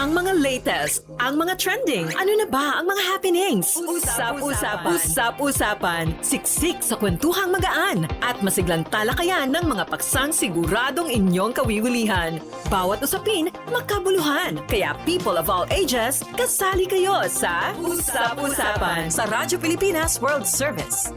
Ang mga latest, ang mga trending, ano na ba ang mga happenings? Usap-usapan. Usap-usapan. Siksik sa kwentuhang magaan at masiglang talakayan ng mga paksang siguradong inyong kawiwilihan. Bawat usapin, makabuluhan. Kaya people of all ages, kasali kayo sa Usap-usapan sa Radyo Pilipinas World Service.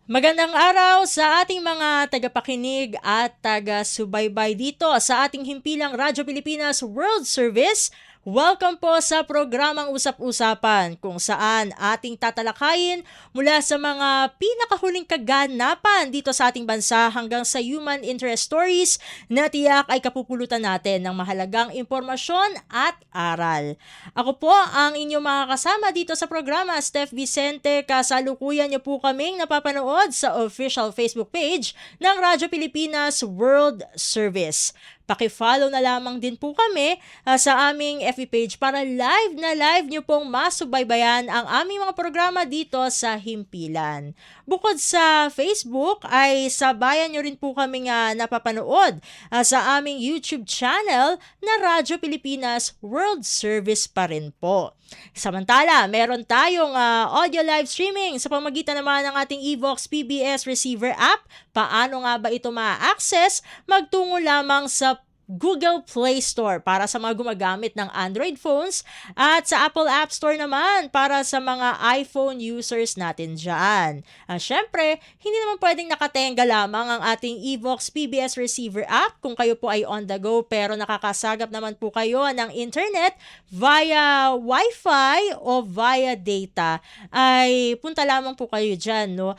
Magandang araw sa ating mga tagapakinig at taga-subaybay dito sa ating himpilang Radyo Pilipinas World Service. Welcome po sa programang Usap-Usapan kung saan ating tatalakayin mula sa mga pinakahuling kaganapan dito sa ating bansa hanggang sa human interest stories na tiyak ay kapupulutan natin ng mahalagang impormasyon at aral. Ako po ang inyong mga kasama dito sa programa, Steph Vicente. Kasalukuyan niyo po kaming napapanood sa official Facebook page ng Radyo Pilipinas World Service. Paki-follow na lamang din po kami sa aming FB page para live nyo pong masubaybayan ang aming mga programa dito sa Himpilan. Bukod sa Facebook ay sabayan nyo rin po kami napapanood sa aming YouTube channel na Radyo Pilipinas World Service pa rin po. Samantala, meron tayong audio live streaming sa pamagitan naman ng ating Evox PBS receiver app. Paano nga ba ito ma-access? Magtungo lamang sa Google Play Store para sa mga gumagamit ng Android phones at sa Apple App Store naman para sa mga iPhone users natin dyan. Syempre, hindi naman pwedeng nakatenga lamang ang ating Evox PBS receiver app kung kayo po ay on the go pero nakakasagap naman po kayo ng internet via Wi-Fi o via data ay punta lamang po kayo dyan. No?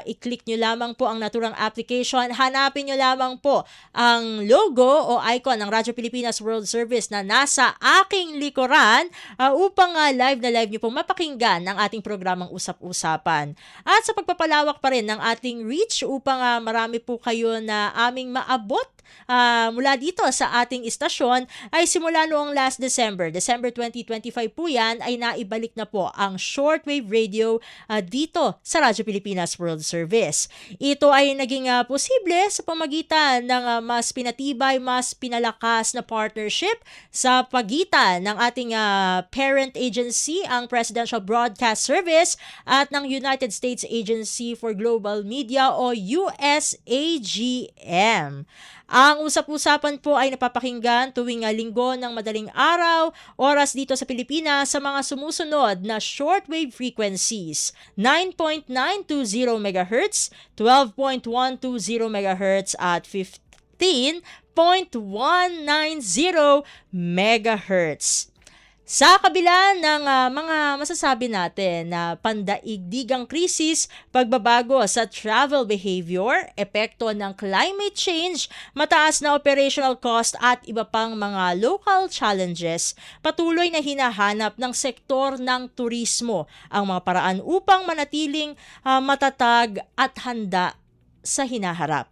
I-click nyo lamang po ang naturang application. Hanapin nyo lamang po ang logo o icon ng Radyo Pilipinas World Service na nasa aking likuran upang live nyo pong mapakinggan ang ating programang Usap-Usapan. At sa pagpapalawak pa rin ng ating reach upang marami po kayo na aming maabot mula dito sa ating istasyon ay simula noong last December 2025 po yan ay naibalik na po ang shortwave radio dito sa Radyo Pilipinas World Service. Ito ay naging posible sa pamagitan ng mas pinatibay, mas pinalakas na partnership sa pagitan ng ating parent agency, ang Presidential Broadcast Service at ng United States Agency for Global Media o USAGM. Ang usap-usapan po ay napapakinggan tuwing linggo ng madaling araw, oras dito sa Pilipinas sa mga sumusunod na shortwave frequencies: 9.920 MHz, 12.120 MHz at 15.190 MHz. Sa kabila ng mga masasabi natin na pandaigdigang krisis, pagbabago sa travel behavior, epekto ng climate change, mataas na operational cost at iba pang mga local challenges, patuloy na hinahanap ng sektor ng turismo ang mga paraan upang manatiling matatag at handa sa hinaharap.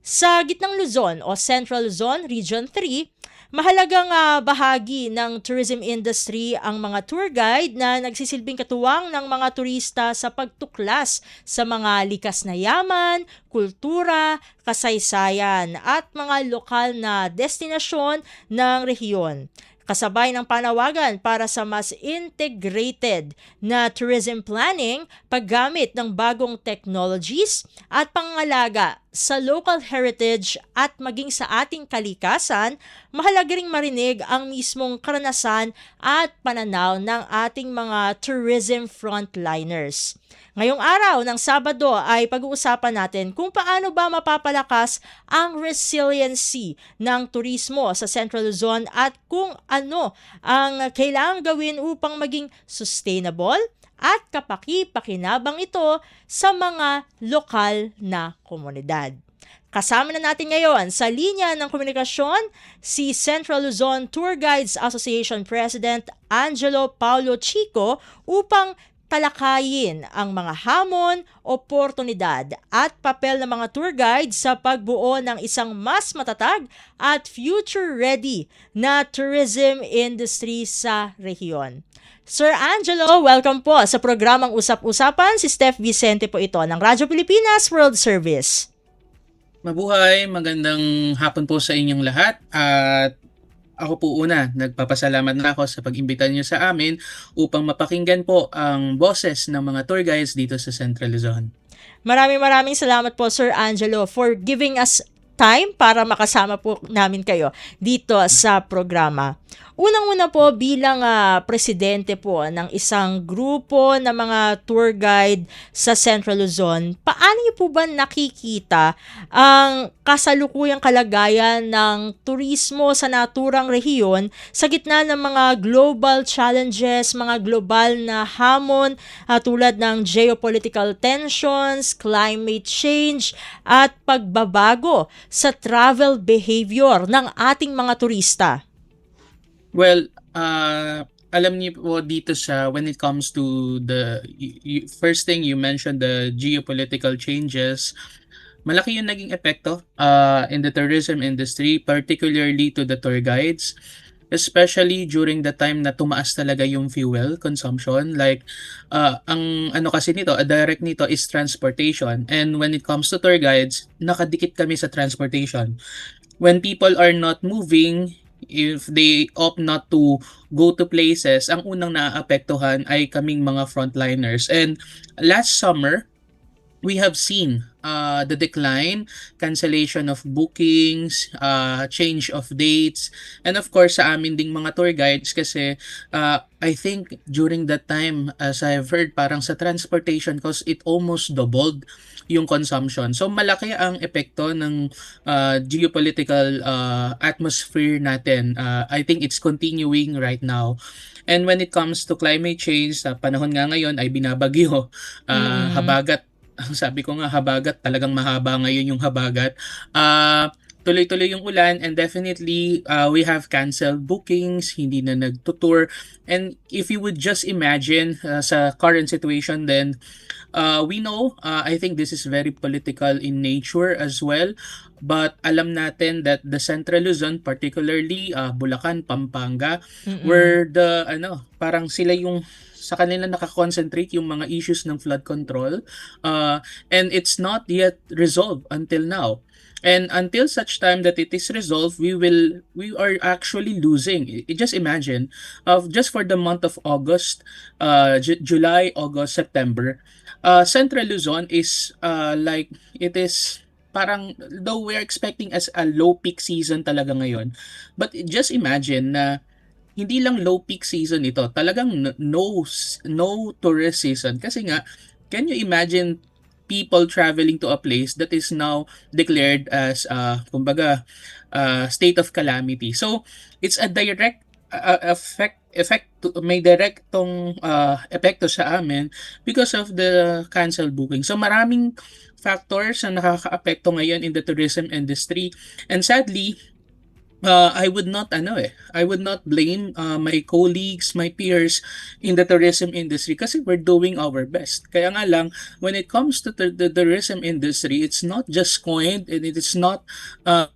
Sa Gitnang Luzon o Central Luzon, Region 3, mahalagang bahagi ng tourism industry ang mga tour guide na nagsisilbing katuwang ng mga turista sa pagtuklas sa mga likas na yaman, kultura, kasaysayan at mga lokal na destinasyon ng rehiyon. Kasabay ng panawagan para sa mas integrated na tourism planning, paggamit ng bagong technologies at pangalaga sa local heritage at maging sa ating kalikasan, mahalaga ring marinig ang mismong karanasan at pananaw ng ating mga tourism frontliners. Ngayong araw ng Sabado ay pag-uusapan natin kung paano ba mapapalakas ang resiliency ng turismo sa Central Luzon at kung ano ang kailangang gawin upang maging sustainable at kapaki-pakinabang ito sa mga lokal na komunidad. Kasama na natin ngayon sa linya ng komunikasyon si Central Luzon Tour Guides Association President Angelo Paulo Chico upang talakayin ang mga hamon, oportunidad at papel ng mga tour guide sa pagbuo ng isang mas matatag at future-ready na tourism industry sa rehiyon. Sir Angelo, welcome po sa programang Usap-Usapan. Si Steph Vicente po ito ng Radyo Pilipinas World Service. Mabuhay, magandang hapon po sa inyong lahat at ako po una, nagpapasalamat na ako sa pag-imbita niyo sa amin upang mapakinggan po ang boses ng mga tour guides dito sa Central Luzon. Maraming salamat po Sir Angelo for giving us time para makasama po namin kayo dito sa programa. Unang-una po bilang presidente po ng isang grupo ng mga tour guide sa Central Luzon, paano niyo po ba nakikita ang kasalukuyang kalagayan ng turismo sa naturang rehiyon sa gitna ng mga global challenges, mga global na hamon tulad ng geopolitical tensions, climate change, at pagbabago sa travel behavior ng ating mga turista? Well, alam niyo po dito sa when it comes to the first thing you mentioned, the geopolitical changes, malaki yung naging epekto in the tourism industry, particularly to the tour guides, especially during the time na tumaas talaga yung fuel consumption. Like, ang ano kasi nito, a direct nito is transportation. And when it comes to tour guides, nakadikit kami sa transportation. When people are not moving, if they opt not to go to places, ang unang naaapektuhan ay kaming mga frontliners. And last summer, we have seen the decline, cancellation of bookings, change of dates, and of course sa amin ding mga tour guides kasi I think during that time, as I've heard, parang sa transportation cost, it almost doubled yung consumption. So malaki ang epekto ng geopolitical atmosphere natin. I think it's continuing right now. And when it comes to climate change, sa panahon nga ngayon ay binabagyo, habagat. Sabi ko nga habagat, talagang mahaba ngayon yung habagat. Tuloy-tuloy yung ulan and definitely we have canceled bookings, hindi na nagtutour. And if you would just imagine sa current situation then, we know, I think this is very political in nature as well. But alam natin that the Central Luzon, particularly Bulacan, Pampanga, were the parang sila yung sa kanila nakakoncentrate yung mga issues ng flood control, and it's not yet resolved until now. And until such time that it is resolved, we are actually losing. Just imagine, just for the month of August, July, August, September, Central Luzon is like it is parang though we're expecting as a low peak season talaga ngayon, but just imagine na hindi lang low peak season ito, talagang no tourist season kasi nga can you imagine people traveling to a place that is now declared as kumbaga state of calamity. So it's a direct may direktong epekto sa amin because of the canceled booking. So maraming factors na nakakaapekto ngayon in the tourism industry, and sadly I would not blame my colleagues, my peers in the tourism industry kasi we're doing our best. Kaya nga lang when it comes to the tourism industry, it's not just coined and it is not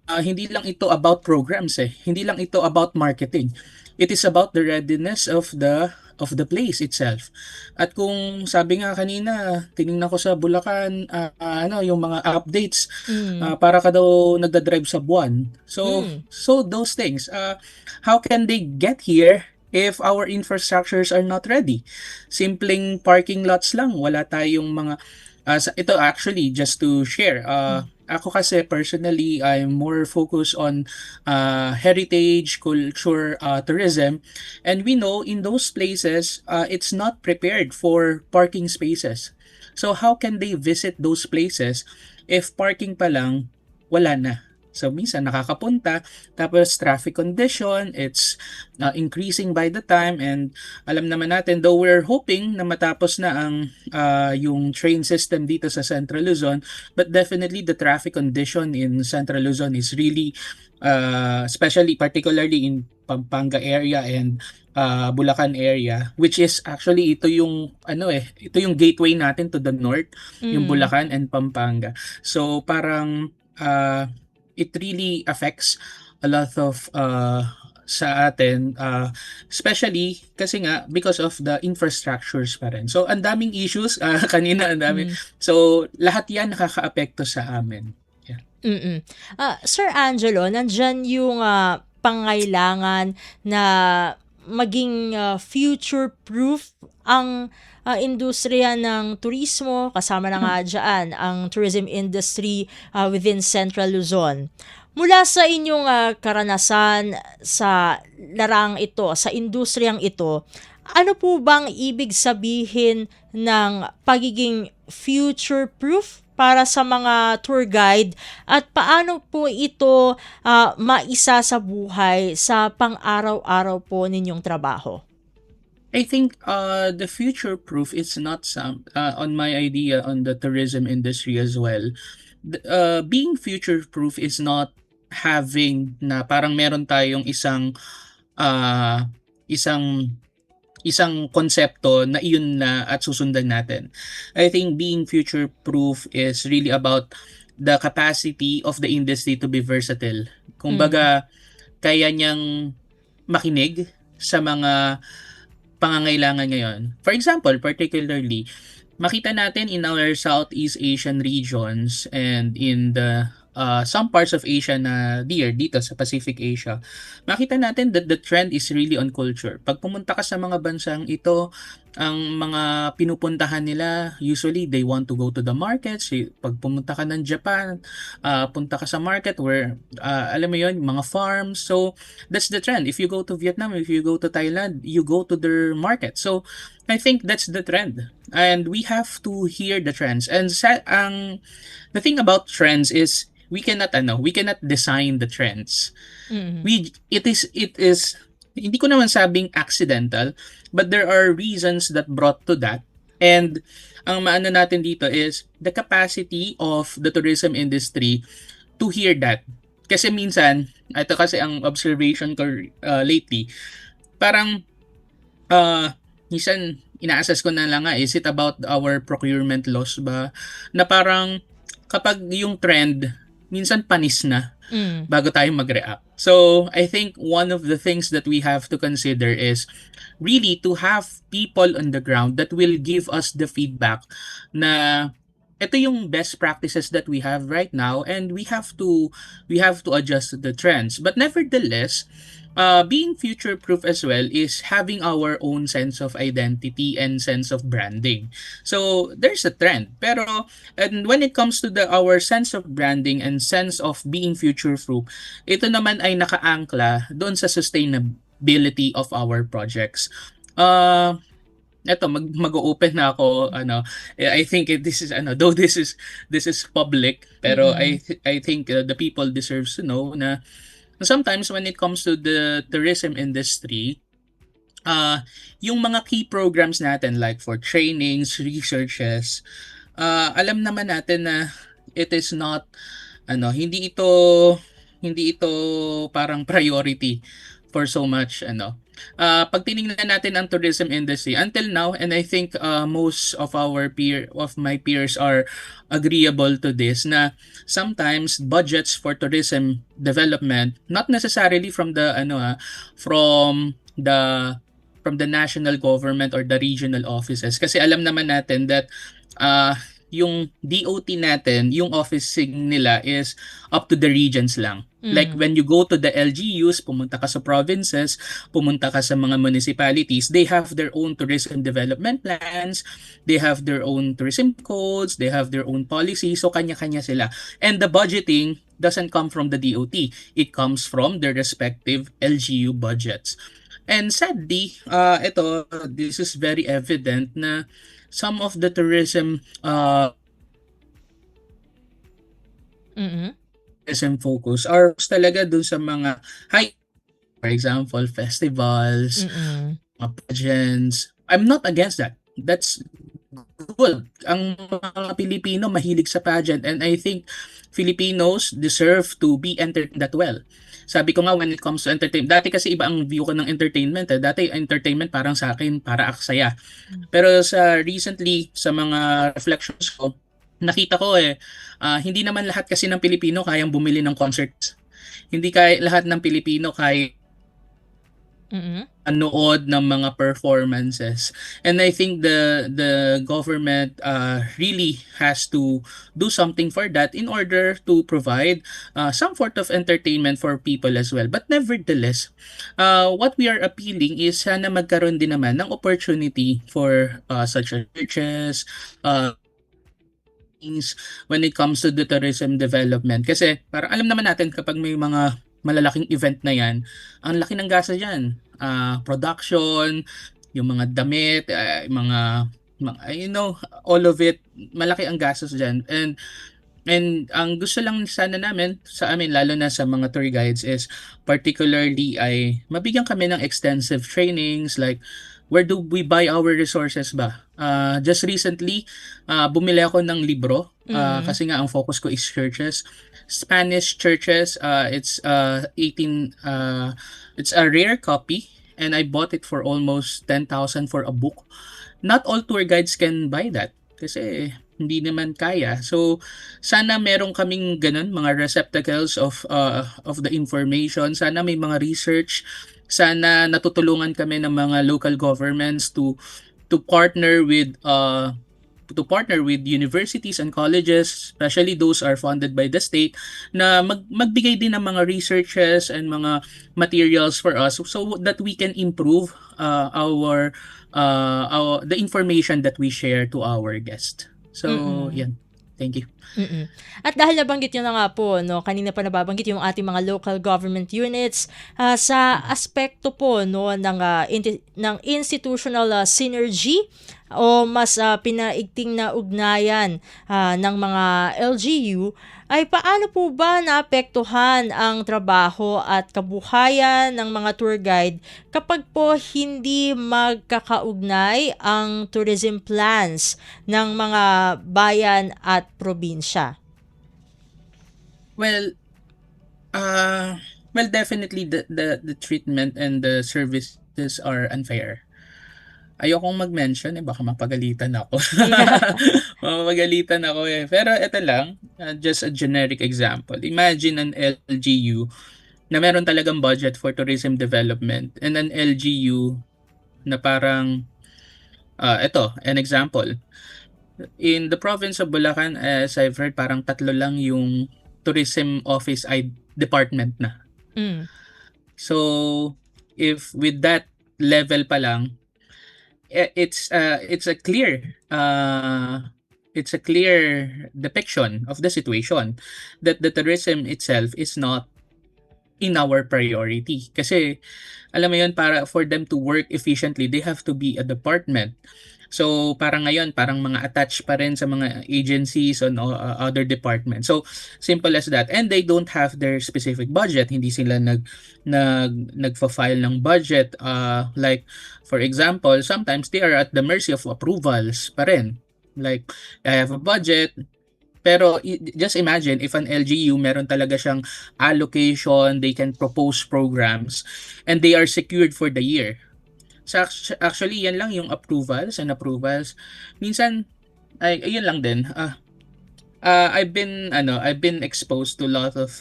hindi lang ito about programs Hindi lang ito about marketing. It is about the readiness of the place itself. At kung sabi nga kanina, tiningnan ko sa Bulacan, yung mga updates, para ka daw nagda-drive sa buwan. So those things, how can they get here if our infrastructures are not ready? Simpleng parking lots lang, wala tayong mga ito actually just to share. Ako kasi personally, I'm more focused on heritage, culture, tourism. And we know in those places, it's not prepared for parking spaces. So how can they visit those places if parking pa lang, wala na? So minsan nakakapunta, tapos traffic condition, it's increasing by the time, and alam naman natin, though we're hoping na matapos na ang yung train system dito sa Central Luzon, but definitely the traffic condition in Central Luzon is really, especially particularly in Pampanga area and Bulacan area, which is actually ito yung gateway natin to the north, yung Bulacan and Pampanga. So parang it really affects a lot of sa atin, especially kasi nga because of the infrastructures pa rin. So ang daming issues, kanina ang dami. So lahat yan nakakaapekto sa amin. Yeah. Mm. Sir Angelo, nandyan yung pangailangan na maging future-proof ang industriya ng turismo, kasama na nga dyan ang tourism industry within Central Luzon. Mula sa inyong karanasan sa larang ito, sa industriyang ito, ano po bang ibig sabihin ng pagiging future-proof para sa mga tour guide at paano po ito maisa sa buhay sa pang-araw-araw po ninyong trabaho? I think the future proof is not on my idea on the tourism industry as well. Being future proof is not having na parang meron tayong uh, isang isang konsepto na iyon na at susundan natin. I think being future proof is really about the capacity of the industry to be versatile. Kumbaga, kaya niyang makinig sa mga pangangailangan ngayon. For example, particularly, makita natin in our Southeast Asian regions and in the some parts of Asia na dito sa Pacific Asia, makita natin that the trend is really on culture. Pag pumunta ka sa mga bansang ito, ang mga pinupuntahan nila, usually they want to go to the markets. Pag pumunta ka ng Japan, punta ka sa market where, alam mo yun, mga farms. So, that's the trend. If you go to Vietnam, if you go to Thailand, you go to their market. So, I think that's the trend. And we have to hear the trends. And the thing about trends is, we cannot design the trends. It is hindi ko naman sabing accidental, but there are reasons that brought to that. And ang maano natin dito is the capacity of the tourism industry to hear that. Kasi minsan, ito kasi ang observation ko lately, parang minsan ina-assess ko na lang is it about our procurement laws ba, na parang kapag yung trend minsan panis na bago tayo mag-react. So, I think one of the things that we have to consider is really to have people on the ground that will give us the feedback na ito yung best practices that we have right now, and we have to adjust to the trends. But nevertheless, being future proof as well is having our own sense of identity and sense of branding. So there's a trend, pero and when it comes to our sense of branding and sense of being future proof, ito naman ay nakaangkla doon sa sustainability of our projects. Eto mag-open na ako, I think this is though this is public, pero I think the people deserves to know na sometimes when it comes to the tourism industry, yung mga key programs natin like for trainings, researches, alam naman natin na it is not hindi ito parang priority for so much pag tiningnan natin ang tourism industry until now, and I think most of my peers are agreeable to this, na sometimes budgets for tourism development not necessarily from the from the national government or the regional offices, kasi alam naman natin that yung DOT natin, yung officing nila is up to the regions lang. Like when you go to the LGUs, pumunta ka sa provinces, pumunta ka sa mga municipalities, they have their own tourism development plans, they have their own tourism codes, they have their own policies, so kanya-kanya sila. And the budgeting doesn't come from the DOT, it comes from their respective LGU budgets. And sadly, this is very evident na some of the tourism tourism focus are talaga dun sa mga high, for example, festivals, pageants. I'm not against that. That's good. Ang mga Pilipino mahilig sa pageant, and I think Filipinos deserve to be entertained that well. Sabi ko nga, when it comes to entertainment, dati kasi iba ang view ko ng entertainment. Dati entertainment parang sa akin, para aksaya. Pero recently, sa mga reflections ko, nakita ko hindi naman lahat kasi ng Pilipino kayang bumili ng concerts. Hindi lahat ng Pilipino kaya Mm. Nood ng mga performances. And I think the government really has to do something for that in order to provide some sort of entertainment for people as well. But nevertheless, what we are appealing is sana magkaroon din naman ng opportunity for such as churches, things when it comes to the tourism development. Kasi parang alam naman natin kapag may mga malalaking event na yan, ang laki ng gasa dyan. Production, yung mga damit, all of it, malaki ang gastos dyan. And ang gusto lang sana namin sa amin lalo na sa mga tour guides is particularly ay mabigyan kami ng extensive trainings like where do we buy our resources ba? Just recently, bumili ako ng libro kasi nga ang focus ko is churches. Spanish churches, it's a rare copy and I bought it for almost 10,000 for a book. Not all tour guides can buy that kasi hindi naman kaya. So sana meron kaming ganun mga receptacles of the information. Sana may mga research. Sana natutulungan kami ng mga local governments to partner with universities and colleges, especially those are funded by the state, na magbigay din ng mga researches and mga materials for us so that we can improve the information that we share to our guests. So, yan. Thank you. Mm. At dahil nabanggit nyo na nga po, no, kanina pa nababanggit yung ating mga local government units sa aspekto po no ng institutional synergy o mas pinaigting na ugnayan ng mga LGU, ay paano po ba naapektuhan ang trabaho at kabuhayan ng mga tour guide kapag po hindi magkakaugnay ang tourism plans ng mga bayan at probinsya? Well, definitely the treatment and the services are unfair. Ayokong mag-mention baka mapagalitan ako. Mapagalitan ako Pero ito lang, just a generic example. Imagine an LGU na meron talagang budget for tourism development and an LGU na parang ito, an example. In the province of Bulacan, as I've heard, parang 3 lang yung tourism office department na. So, if with that level pa lang, it's a clear depiction of the situation that the tourism itself is not in our priority. Kasi alam mo yun, para for them to work efficiently, they have to be a department. So parang ngayon, parang mga attached pa rin sa mga agencies and other departments. So simple as that. And they don't have their specific budget. Hindi sila nagfa-file ng budget. Like for example, sometimes they are at the mercy of approvals pa rin. Like I have a budget, pero just imagine if an LGU meron talaga siyang allocation, they can propose programs and they are secured for the year. So actually yan lang yung approvals. Minsan ay ayun lang din. I've been exposed to a lot of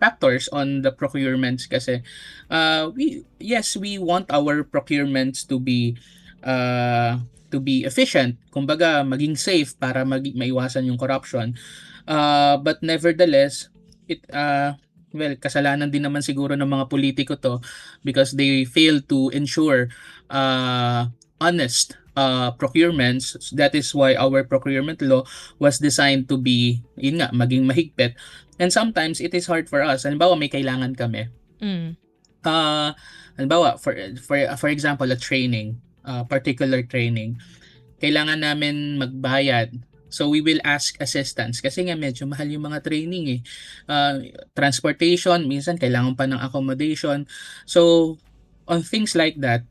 factors on the procurements kasi we want our procurements to be efficient, kumbaga maging safe para maiwasan yung corruption. But nevertheless, kasalanan din naman siguro ng mga politiko to because they fail to ensure honest procurements. That is why our procurement law was designed to be, maging mahigpit. And sometimes it is hard for us. Halimbawa, may kailangan kami. Halimbawa, for example, a training, particular training. Kailangan namin magbayad. So we will ask assistance kasi nga medyo mahal yung mga training transportation, minsan kailangan pa ng accommodation. So on things like that,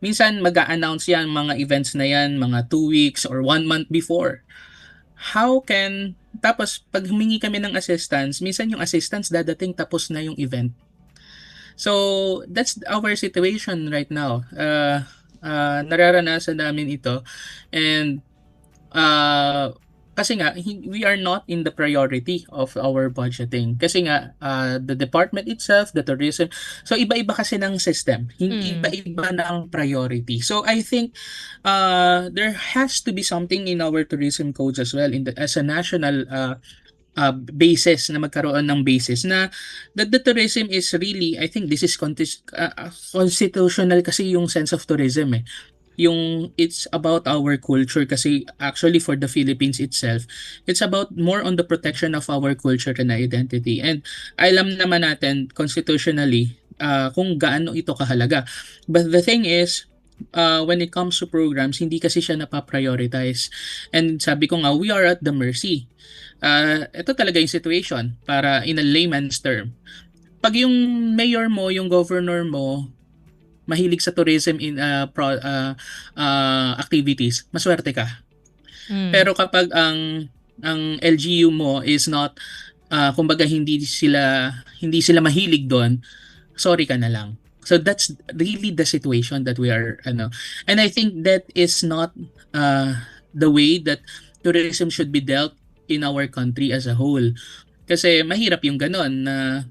minsan mag-a-announce yan mga events na yan mga 2 weeks or 1 month before. Tapos pag humingi kami ng assistance, minsan yung assistance dadating tapos na yung event. So that's our situation right now. Nararanasan namin ito and kasi nga we are not in the priority of our budgeting. Kasi nga the department itself, the tourism, so iba-iba kasi ng system. Iba-iba ng priority. So I think there has to be something in our tourism codes as well as a national basis na magkaroon ng basis na the tourism is really, I think this is constitutional kasi yung sense of tourism yung it's about our culture kasi actually for the Philippines itself, it's about more on the protection of our culture and identity. And alam naman natin constitutionally kung gaano ito kahalaga. But the thing is, when it comes to programs, hindi kasi siya napaprioritize. And sabi ko nga, we are at the mercy. Ito talaga yung situation para in a layman's term. Pag yung mayor mo, yung governor mo, mahilig sa tourism in activities, maswerte ka. Pero kapag ang LGU mo is not kumbaga hindi sila mahilig doon, sorry ka na lang. So that's really the situation that we are and I think that is not the way that tourism should be dealt in our country as a whole. Kasi mahirap yung ganon na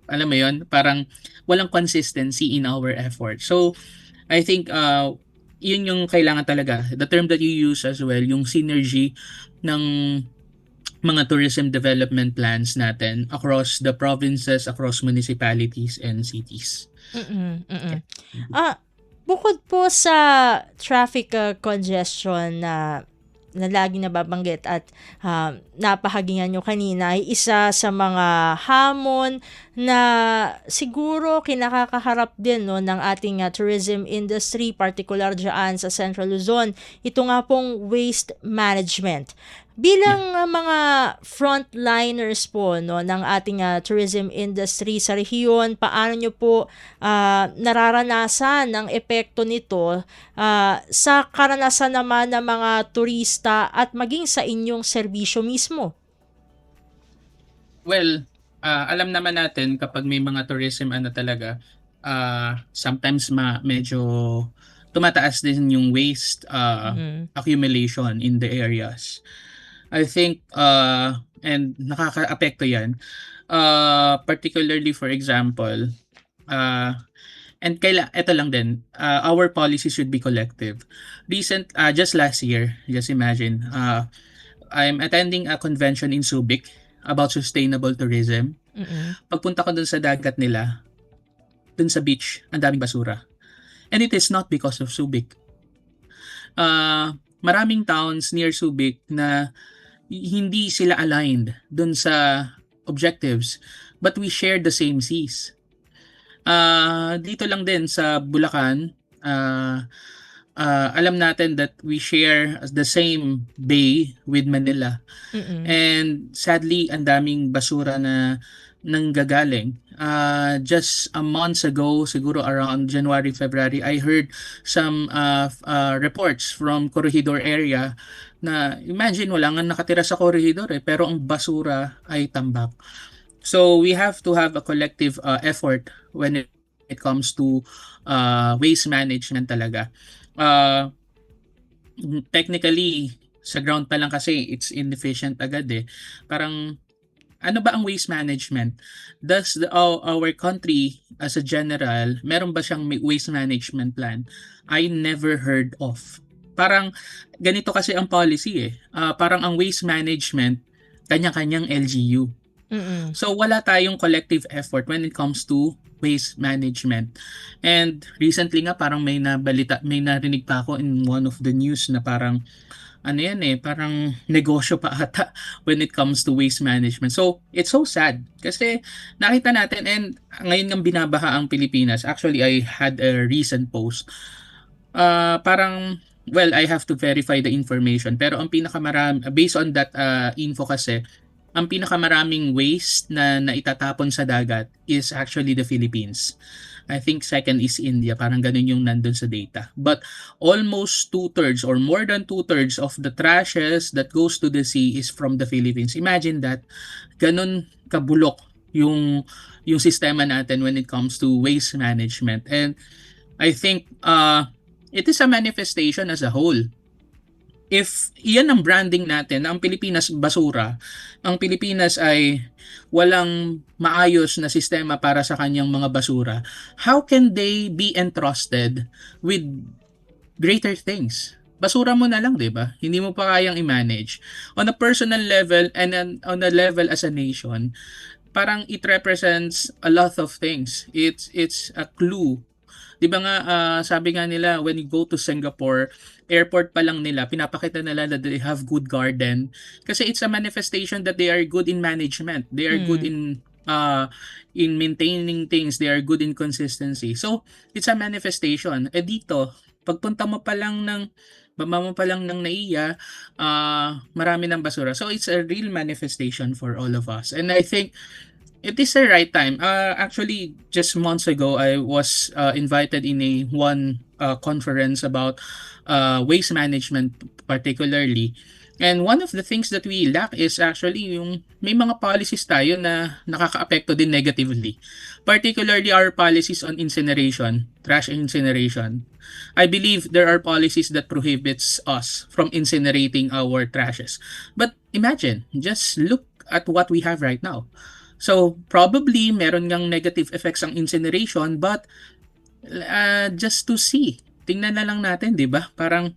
alam mo yon, parang walang consistency in our effort. So I think yun yung kailangan talaga. The term that you use as well, yung synergy ng mga tourism development plans natin across the provinces, across municipalities and cities. Bukod po sa traffic congestion na lagi nababanggit at napahagingan nyo kanina, ay isa sa mga hamon na siguro kinakakaharap din ng ating tourism industry, particular dyan sa Central Luzon. Ito nga pong waste management. Bilang mga frontliners po ng ating tourism industry sa rehiyon, paano nyo po nararanasan ang epekto nito sa karanasan naman ng mga turista at maging sa inyong serbisyo mismo? Well, alam naman natin kapag may mga tourism talaga, sometimes medyo tumataas din yung waste accumulation in the areas. I think and nakaka-apekto yan, particularly for example, and ito lang din, our policy should be collective. Just last year, just imagine, I'm attending a convention in Subic about sustainable tourism. Pagpunta ko dun sa dagat nila, dun sa beach, ang daming basura. And it is not because of Subic. Maraming towns near Subic na hindi sila aligned dun sa objectives, but we share the same seas. Dito lang din sa Bulacan, alam natin that we share the same bay with Manila. And sadly, ang daming basura na nanggagaling. Just a month ago, siguro around January, February, I heard some reports from Corregidor area na imagine wala nga nakatira sa Corregidor pero ang basura ay tambak. So we have to have a collective effort when it comes to waste management talaga. Technically, sa ground pa lang kasi it's inefficient agad Parang ano ba ang waste management? Does our country as a general, meron ba siyang waste management plan? I never heard of. Parang ganito kasi ang policy parang ang waste management, kanya-kanyang LGU. So wala tayong collective effort when it comes to waste management. And recently nga parang may narinig pa ako in one of the news na parang parang negosyo pa ata when it comes to waste management. So, it's so sad kasi nakita natin and ngayon nga binabaha ang Pilipinas. Actually, I had a recent post. Parang, well, I have to verify the information. Pero ang based on that info kasi, ang pinakamaraming waste na itatapon sa dagat is actually the Philippines. I think second is India. Parang ganun yung nandun sa data. But almost 2/3 or more than 2/3 of the trashes that goes to the sea is from the Philippines. Imagine that. Ganun kabulok yung sistema natin when it comes to waste management. And I think it is a manifestation as a whole if iyan ang branding natin, na ang Pilipinas basura, ang Pilipinas ay walang maayos na sistema para sa kanyang mga basura, how can they be entrusted with greater things? Basura mo na lang, 'di ba? Hindi mo pa kayang i-manage. On a personal level and on a level as a nation, parang it represents a lot of things. It's a clue. 'Di ba nga sabi nga nila when you go to Singapore, airport pa lang nila pinapakita nila that they have good garden kasi it's a manifestation that they are good in management. They are good in maintaining things, they are good in consistency. So, it's a manifestation. Dito, pagpunta mo pa lang ng baba mo pa lang ng NAIA, marami ng basura. So, it's a real manifestation for all of us. And I think it is the right time. Actually, just months ago, I was invited in a one conference about waste management particularly. And one of the things that we lack is actually yung may mga policies tayo na nakakaapekto din negatively. Particularly our policies on incineration, trash incineration. I believe there are policies that prohibits us from incinerating our trashes. But imagine, just look at what we have right now. So, probably meron ngang negative effects ang incineration, but just to see, tingnan na lang natin, 'di ba? Parang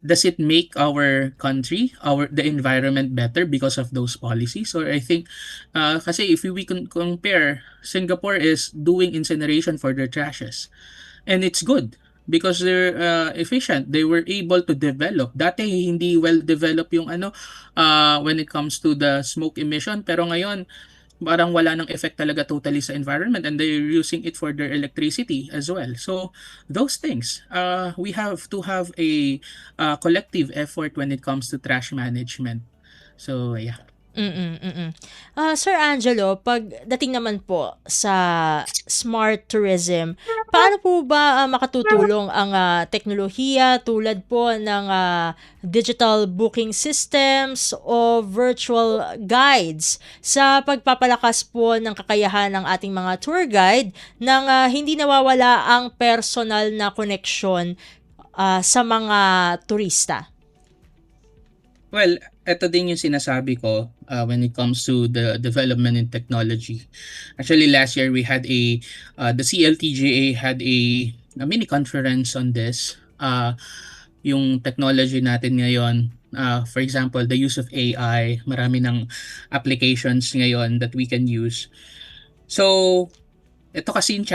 does it make our country, the environment better because of those policies? Or I think kasi if we can compare, Singapore is doing incineration for their trashes. And it's good because they're efficient. They were able to develop. Dati hindi well developed yung when it comes to the smoke emission, pero ngayon parang wala nang effect talaga totally sa environment and they're using it for their electricity as well. So those things, we have to have a collective effort when it comes to trash management. So yeah. Sir Angelo, pagdating naman po sa smart tourism, paano po ba makatutulong ang teknolohiya tulad po ng digital booking systems o virtual guides sa pagpapalakas po ng kakayahan ng ating mga tour guide nang hindi nawawala ang personal na koneksyon sa mga turista? Well, ito din yung sinasabi ko when it comes to the development in technology. Actually, last year we had the CLTGA had a mini conference on this. Yung technology natin ngayon, for example, the use of AI, marami ng applications ngayon that we can use. So, ito kasi yung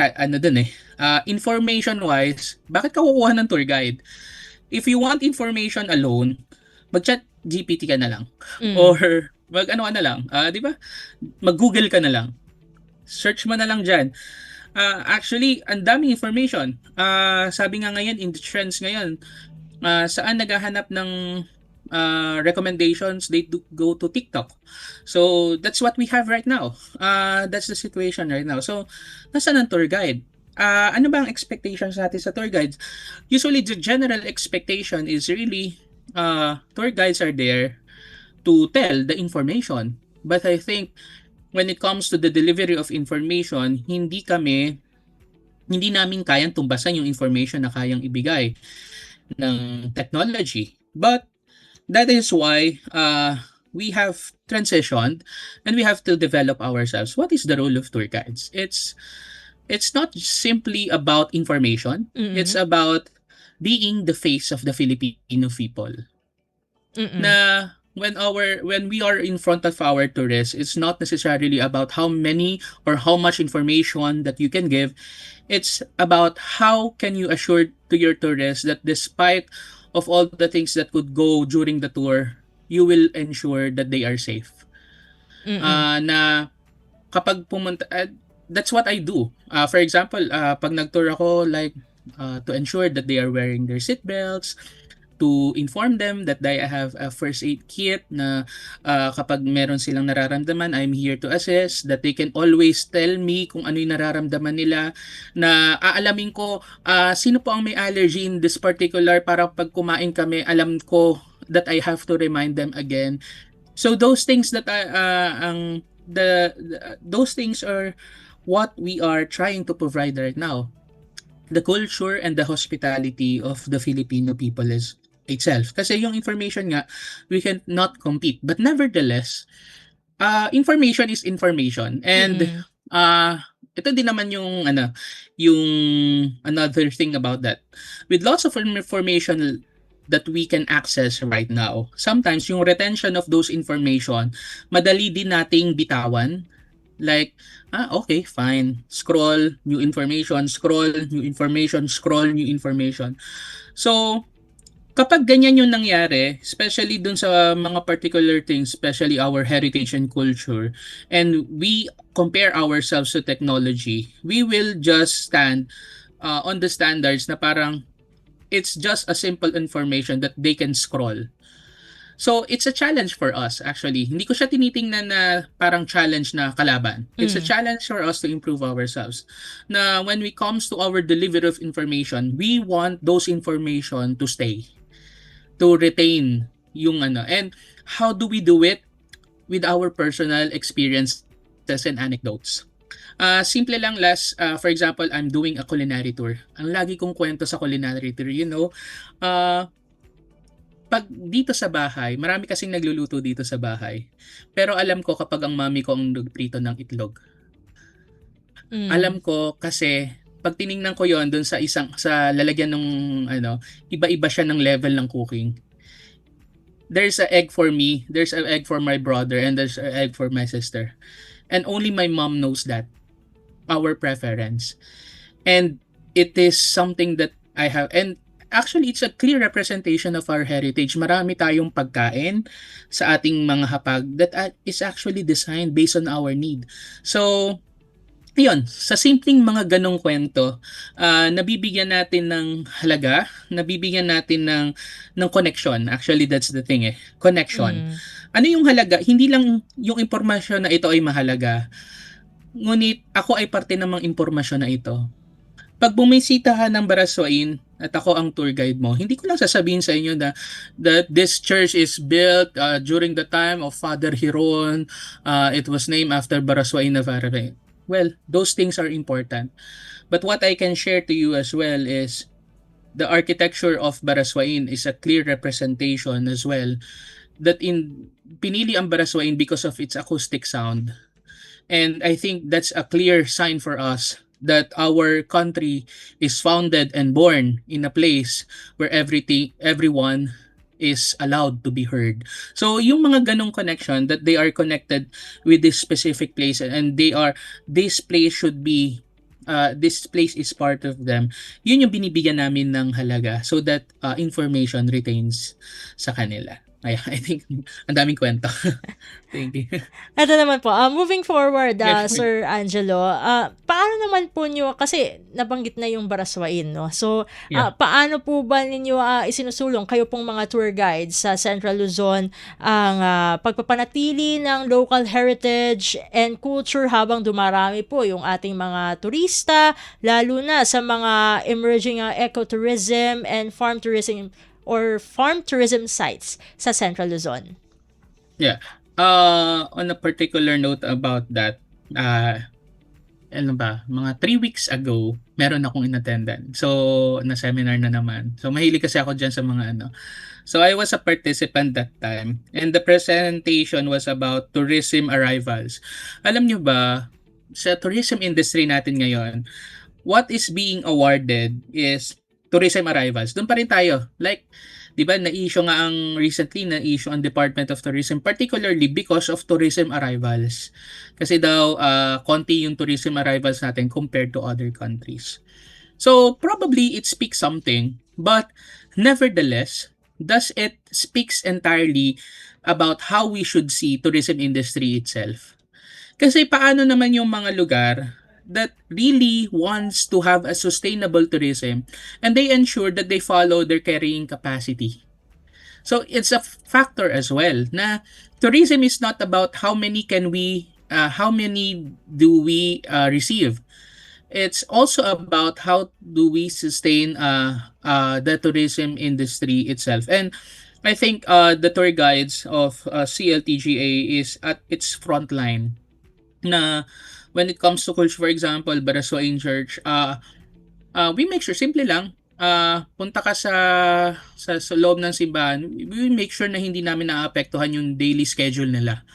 information-wise, bakit ka kukuha ng tour guide? If you want information alone, mag-chat GPT ka na lang. Or mag-ano ka na lang, 'di ba? Mag-Google ka na lang. Search mo na lang diyan. Actually, ang daming information. Sabi nga ngayon in the trends ngayon, saan naghahanap ng recommendations, they do go to TikTok. So, that's what we have right now. That's the situation right now. So, nasaan ang tour guide? Ano ba ang expectations natin sa tour guides? Usually, the general expectation is really tour guides are there to tell the information. But I think when it comes to the delivery of information, hindi namin kayang tumbasan yung information na kayang ibigay ng technology. But that is why we have transitioned and we have to develop ourselves. What is the role of tour guides? It's not simply about information. It's about being the face of the Filipino people. Na when we are in front of our tourists, it's not necessarily about how many or how much information that you can give. It's about how can you assure to your tourists that despite of all the things that could go during the tour, you will ensure that they are safe. Na kapag pumunta, that's what I do. For example, pag nag-tour ako, like to ensure that they are wearing their seatbelts, to inform them that they have a first aid kit na kapag meron silang nararamdaman, I'm here to assist, that they can always tell me kung ano yung nararamdaman nila, na aalamin ko sino po ang may allergy in this particular para pag kumain kami, alam ko that I have to remind them again. So those things that those things are what we are trying to provide right now. The culture and the hospitality of the Filipino people is itself. Kasi yung information nga, we can not compete. But nevertheless, information is information. And Mm. ito din naman yung yung another thing about that. With lots of information that we can access right now, sometimes yung retention of those information, madali din nating bitawan. Like, okay, fine. Scroll, new information, scroll, new information, scroll, new information. So, kapag ganyan yung nangyari, especially dun sa mga particular things, especially our heritage and culture, and we compare ourselves to technology, we will just stand on the standards na parang it's just a simple information that they can scroll. So, it's a challenge for us actually. Hindi ko siya tinitingnan na parang challenge na kalaban. It's a Mm. challenge for us to improve ourselves. Na when we comes to our delivery of information, we want those information to stay, to retain yung and how do we do it? With our personal experiences and anecdotes. Simple lang, for example, I'm doing a culinary tour. Ang lagi kong kwento sa culinary tour, pag dito sa bahay, marami kasing nagluluto dito sa bahay. Pero alam ko kapag ang mami ko ang nagprito ng itlog. Alam Mm. ko kasi pag tiningnan ko yon doon sa lalagyan ng iba-iba siya ng level ng cooking. There's a egg for me, there's an egg for my brother, and there's an egg for my sister. And only my mom knows that, our preference. And it is something that I have, and actually it's a clear representation of our heritage. Marami tayong pagkain sa ating mga hapag that is actually designed based on our need. So, yun, sa simpleng mga ganong kwento, nabibigyan natin ng halaga, nabibigyan natin ng connection. Actually, that's the thing connection. Mm. Ano yung halaga? Hindi lang yung impormasyon na ito ay mahalaga, ngunit ako ay parte ng mga impormasyon na ito. Pag bumisita ka ng Baraswain at ako ang tour guide mo, hindi ko lang sasabihin sa inyo na that this church is built during the time of Father Hiron. It was named after Baraswain Navarre. Well, those things are important. But what I can share to you as well is the architecture of Baraswain is a clear representation as well that pinili ang Baraswain because of its acoustic sound. And I think that's a clear sign for us that our country is founded and born in a place where everyone is allowed to be heard. So yung mga ganong connection that they are connected with this specific place and this place should be this place is part of them. Yun yung binibigyan namin ng halaga so that information retains sa kanila. I think ang daming kwento. Thank you. Ito naman po, moving forward, Yes. Sir Angelo, paano naman po nyo, kasi nabanggit na yung Baraswain, no? So, Yeah. paano po ba ninyo isinusulong, kayo pong mga tour guides sa Central Luzon, ang pagpapanatili ng local heritage and culture habang dumarami po yung ating mga turista, lalo na sa mga emerging ecotourism and farm tourism sites sa Central Luzon? Yeah. On a particular note about that, mga 3 weeks ago, meron akong in-attendan. So, na-seminar na naman. So, mahilig kasi ako dyan sa mga So, I was a participant that time. And the presentation was about tourism arrivals. Alam nyo ba, sa tourism industry natin ngayon, what is being awarded is tourism arrivals. Doon pa rin tayo. Like, di ba, na-issue ang Department of Tourism, particularly because of tourism arrivals. Kasi daw, konti yung tourism arrivals natin compared to other countries. So, probably it speaks something, but nevertheless, does it speaks entirely about how we should see tourism industry itself? Kasi paano naman yung mga lugar that really wants to have a sustainable tourism and they ensure that they follow their carrying capacity. So it's a factor as well na tourism is not about how many do we receive. It's also about how do we sustain the tourism industry itself. And I think the tour guides of CLTGA is at its front line na when it comes to culture, for example, Baraswain Church, we make sure, simple lang, punta ka sa loob ng simbahan, we will make sure na hindi namin naapektuhan yung daily schedule nila.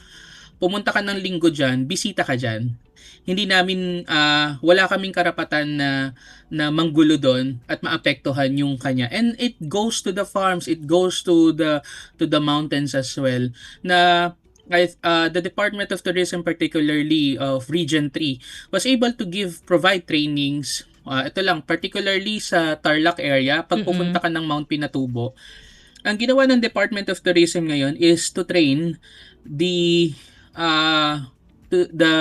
Pumunta ka ng linggo diyan, bisita ka diyan. Hindi namin wala kaming karapatan na manggulo doon at maapektuhan yung kanya. And it goes to the farms, it goes to the mountains as well. Na the Department of Tourism, particularly of Region 3, was able to provide trainings. Ito lang, particularly sa Tarlac area, pag pupunta ka ng Mount Pinatubo, ang ginawa ng Department of Tourism ngayon is to train the the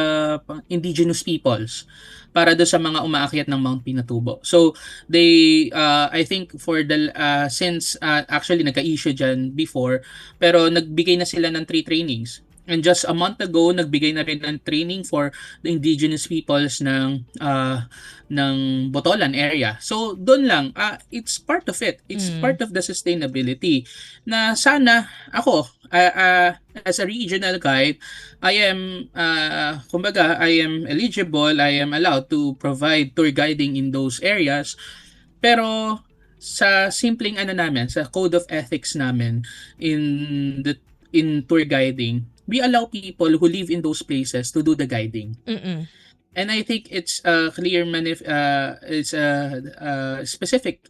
indigenous peoples para do sa mga umaakyat ng Mount Pinatubo. So they I think for the since actually nagka-issue diyan before, pero nagbigay na sila ng 3 trainings. And just a month ago, nagbigay na rin ng training for the indigenous peoples ng Botolan area. So doon lang, it's part of it. It's part of the sustainability. Na sana ako as a regional guide, I am kumbaga I am eligible, I am allowed to provide tour guiding in those areas. Pero sa simpleng namin, sa code of ethics namin in tour guiding, we allow people who live in those places to do the guiding. And I think it's clear it's specific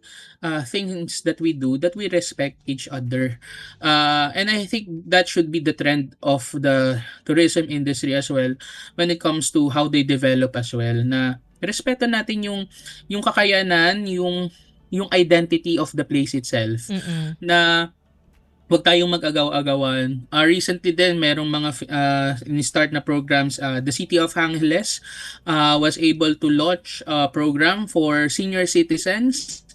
things that we do, that we respect each other. And I think that should be the trend of the tourism industry as well when it comes to how they develop as well. Na respeto natin yung kakayanan, yung identity of the place itself. Na huwag tayong mag-agaw-agawan. Recently din, merong mga in-start na programs. The City of Angeles was able to launch a program for senior citizens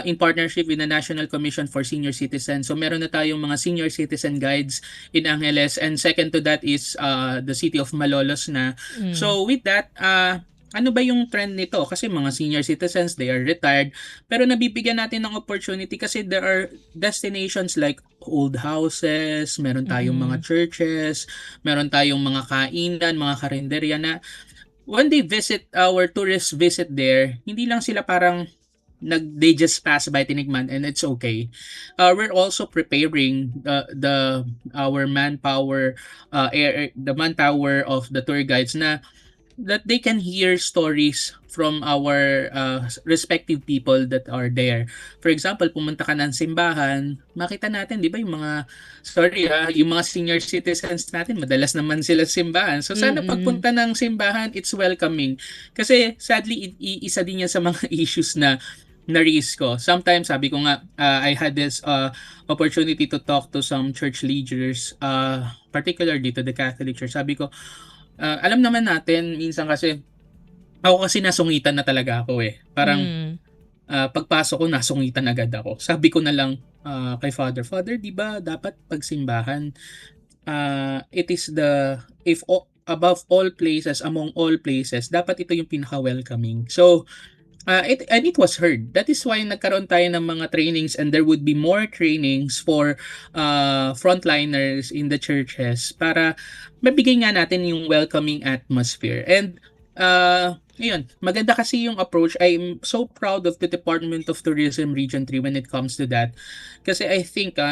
in partnership with the National Commission for Senior Citizens. So meron na tayong mga senior citizen guides in Angeles. And second to that is the City of Malolos na. So with that, ano ba yung trend nito? Kasi mga senior citizens, they are retired. Pero nabibigyan natin ng opportunity kasi there are destinations like old houses, meron tayong mga churches, meron tayong mga kainan, mga karinderya na when they visit, our tourists visit there, hindi lang sila parang they just pass by, tinigman, and it's okay. We're also preparing our manpower, the manpower of the tour guides na that they can hear stories from our respective people that are there. For example, pumunta ka ng simbahan, makita natin, di ba, yung mga yung mga senior citizens natin, madalas naman sila sa simbahan. So sana pagpunta ng simbahan, it's welcoming. Kasi sadly, isa din yan sa mga issues na na-risk ko. Sometimes, sabi ko nga, I had this opportunity to talk to some church leaders, particularly to the Catholic Church. Sabi ko, alam naman natin, minsan kasi, ako kasi nasungitan na talaga ako eh. Parang, pagpasok ko, nasungitan agad ako. Sabi ko na lang kay Father, di ba dapat pagsimbahan, it is above all places, among all places, dapat ito yung pinaka-welcoming. So, it was heard. That is why nagkaroon tayo ng mga trainings, and there would be more trainings for frontliners in the churches para mabigay nga natin yung welcoming atmosphere. And yun, maganda kasi yung approach. I'm so proud of the Department of Tourism Region 3 when it comes to that. Kasi I think,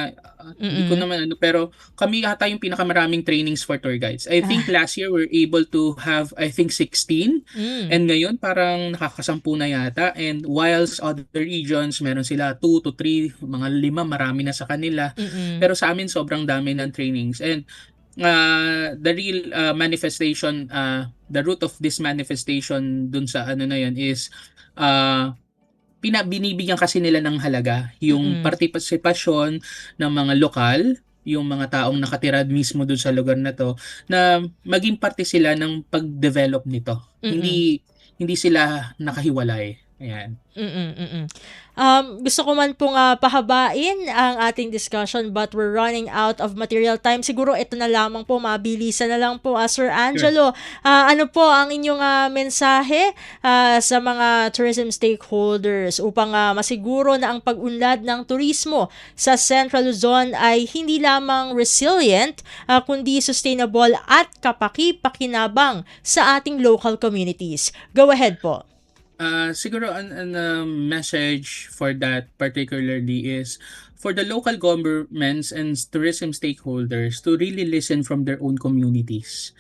hindi ko naman pero kami ata yung pinakamaraming trainings for tour guides. I think last year we're able to have, I think, 16. And ngayon parang nakakasampu na yata. And whilst other regions, meron sila 2 to 3, mga 5, marami na sa kanila. Pero sa amin, sobrang dami ng trainings. And the real manifestation, the root of this manifestation dun sa na yun is binibigyan kasi nila ng halaga yung partisipasyon ng mga lokal, yung mga taong nakatira mismo dun sa lugar na to, na maging parte sila ng pag-develop nito. Hindi sila nakahiwalay. Ayan. Gusto ko man pong pahabain ang ating discussion, but we're running out of material time. Siguro ito na lamang po, mabilisan na lang po. Sir Angelo, ano po ang inyong mensahe sa mga tourism stakeholders upang masiguro na ang pag-unlad ng turismo sa Central Luzon ay hindi lamang resilient, kundi sustainable at kapaki-pakinabang sa ating local communities? Go ahead po. Siguro an message for that particularly is for the local governments and tourism stakeholders to really listen from their own communities.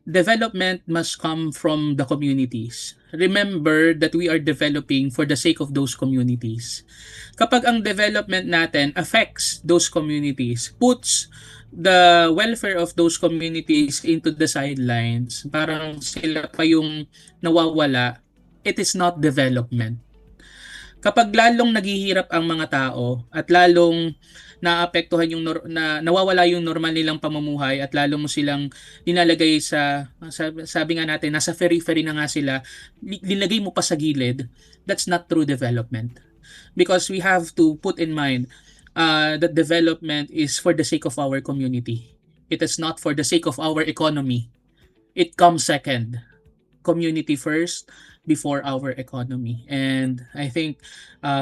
Development must come from the communities. Remember that we are developing for the sake of those communities. Kapag ang development natin affects those communities, puts the welfare of those communities into the sidelines, parang sila pa yung nawawala, it is not development. Kapag lalong naghihirap ang mga tao at lalong naapektuhan yung nawawala yung normal nilang pamumuhay at lalo mo silang nilalagay sabi nga natin nasa periphery na nga sila, linagay mo pa sa gilid, that's not true development. Because we have to put in mind that development is for the sake of our community. It is not for the sake of our economy. It comes second. Community first before our economy. And I think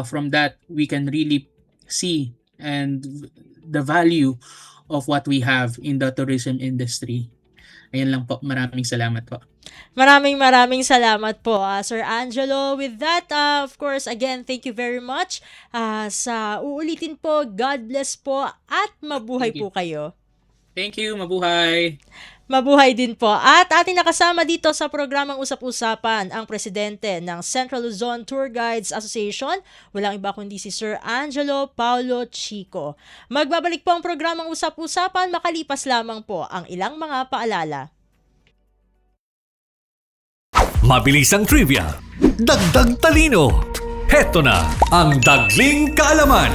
from that, we can really see and the value of what we have in the tourism industry. Ayan lang po. Maraming salamat po. Maraming salamat po, Sir Angelo. With that, of course, again, thank you very much. Sa uulitin po, God bless po at mabuhay Thank you. po kayo. Thank you. Mabuhay. Mabuhay din po. At ating nakasama dito sa programang Usap-Usapan ang presidente ng Central Luzon Tour Guides Association. Walang iba kundi si Sir Angelo Paulo Chico. Magbabalik po ang programang Usap-Usapan makalipas lamang po ang ilang mga paalala. Mabilisang trivia, dagdag talino. Heto na ang Dagling Kaalaman.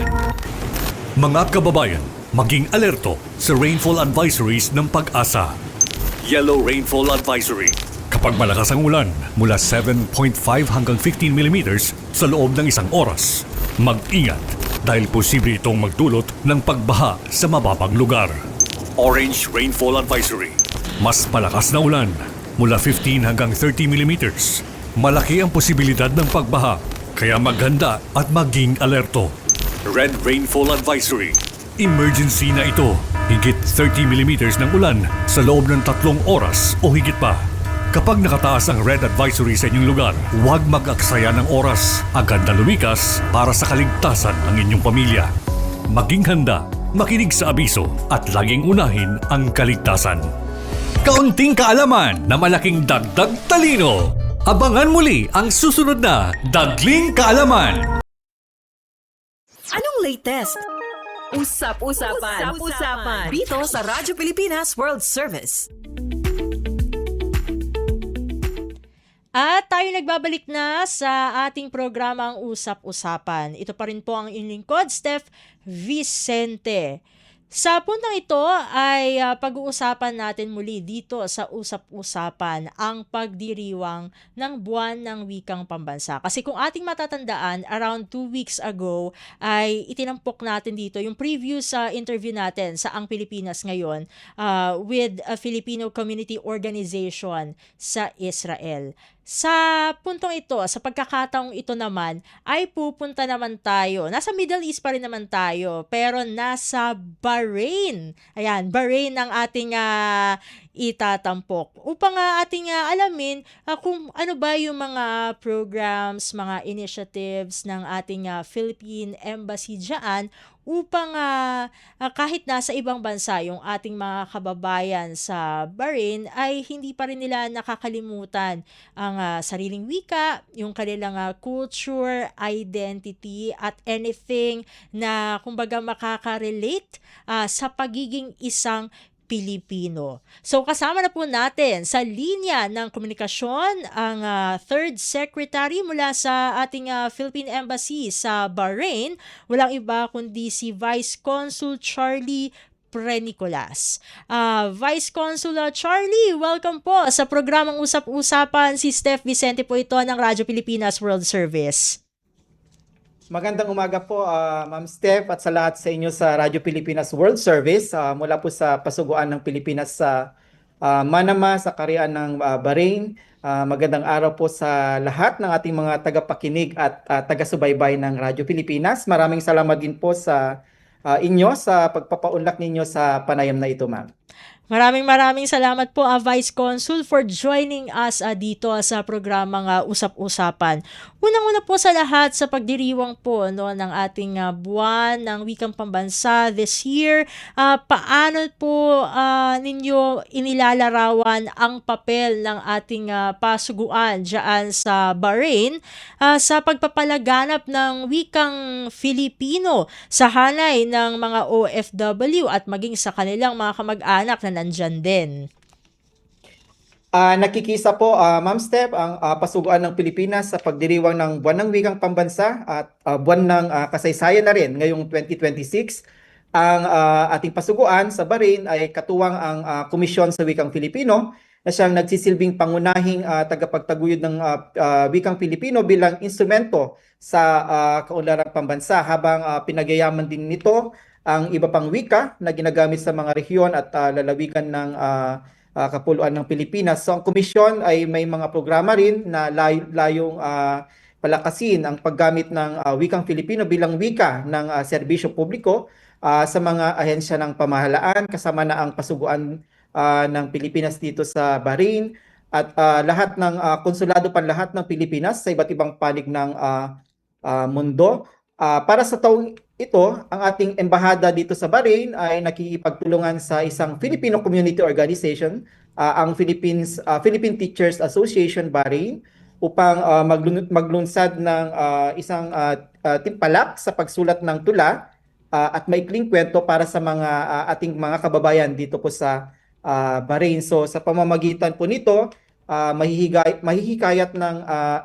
Mga kababayan, maging alerto sa rainfall advisories ng Pag-asa. Yellow Rainfall Advisory. Kapag malakas ang ulan, mula 7.5 hanggang 15 mm sa loob ng isang oras. Mag-ingat dahil posible itong magdulot ng pagbaha sa mababang lugar. Orange Rainfall Advisory. Mas malakas na ulan, mula 15 hanggang 30 mm. Malaki ang posibilidad ng pagbaha, kaya maghanda at maging alerto. Red Rainfall Advisory. Emergency na ito. Higit 30 mm ng ulan sa loob ng 3 oras o higit pa. Kapag nakataas ang red advisory sa inyong lugar, huwag mag-aksaya ng oras. Agad na lumikas para sa kaligtasan ng inyong pamilya. Maging handa, makinig sa abiso at laging unahin ang kaligtasan. Kaunting kaalaman na malaking dagdag talino. Abangan muli ang susunod na Dagling Kaalaman. Anong latest? Usap-usapan. Usap-usapan. Dito sa Radyo Pilipinas World Service. At tayo nagbabalik na sa ating programang Usap-Usapan. Ito pa rin po ang inyong lingkod, Steph Vicente. Sa puntang ito ay pag-uusapan natin muli dito sa Usap-Usapan ang pagdiriwang ng Buwan ng Wikang Pambansa. Kasi kung ating matatandaan, around 2 weeks ago ay itinampok natin dito yung previous interview natin sa Ang Pilipinas Ngayon with a Filipino community organization sa Israel. Sa puntong ito, sa pagkakataong ito naman, ay pupunta naman tayo. Nasa Middle East pa rin naman tayo, pero nasa Bahrain. Ayan, Bahrain ang ating itatampok. Upang ating alamin kung ano ba yung mga programs, mga initiatives ng ating Philippine Embassy dyan upang kahit nasa ibang bansa yung ating mga kababayan sa Bahrain ay hindi pa rin nila nakakalimutan ang sariling wika, yung kanilang culture, identity at anything na kumbaga makaka-relate sa pagiging isang Pilipino. So kasama na po natin sa linya ng komunikasyon ang third secretary mula sa ating Philippine Embassy sa Bahrain. Walang iba kundi si Vice Consul Charlie Prenicolas. Vice Consul Charlie, welcome po sa programang Usap-Usapan. Si Steph Vicente po ito ng Radyo Pilipinas World Service. Magandang umaga po, Ma'am Steph, at sa lahat sa inyo sa Radyo Pilipinas World Service mula po sa Pasuguan ng Pilipinas sa Manama, sa Karian ng Bahrain. Magandang araw po sa lahat ng ating mga tagapakinig at taga-subaybay ng Radyo Pilipinas. Maraming salamat din po sa inyo sa pagpapaunlak ninyo sa panayam na ito, ma'am. Maraming salamat po, Vice Consul, for joining us dito sa programang Usap-Usapan. Unang-una po sa lahat, sa pagdiriwang po no, ng ating buwan ng Wikang Pambansa this year, paano po ninyo inilalarawan ang papel ng ating pasuguan dyan sa Bahrain sa pagpapalaganap ng wikang Filipino sa hanay ng mga OFW at maging sa kanilang mga kamag-anak na nandyan din? Nakikisa po, Ma'am Steph, ang pasuguan ng Pilipinas sa pagdiriwang ng Buwan ng Wikang Pambansa at Buwan ng Kasaysayan na rin ngayong 2026. Ang ating pasuguan sa Bahrain ay katuwang ang Komisyon sa Wikang Filipino na siyang nagsisilbing pangunahing tagapagtaguyod ng Wikang Filipino bilang instrumento sa kaunlarang pambansa habang pinagyayaman din nito ang iba pang wika na ginagamit sa mga rehiyon at lalawigan ng kapuluan ng Pilipinas. So ang komisyon ay may mga programa rin na layong palakasin ang paggamit ng wikang Filipino bilang wika ng serbisyo publiko sa mga ahensya ng pamahalaan, kasama na ang pasuguan ng Pilipinas dito sa Bahrain at lahat ng konsulado panlahat ng Pilipinas sa iba't ibang panig ng mundo. Para sa taong ito, ang ating embahada dito sa Bahrain ay nakikipagtulungan sa isang Filipino community organization, ang Philippine Teachers Association Bahrain, upang maglunsad ng isang timpalak sa pagsulat ng tula at maikling kwento para sa mga ating mga kababayan dito po sa Bahrain. So sa pamamagitan po nito, mahihikayat ng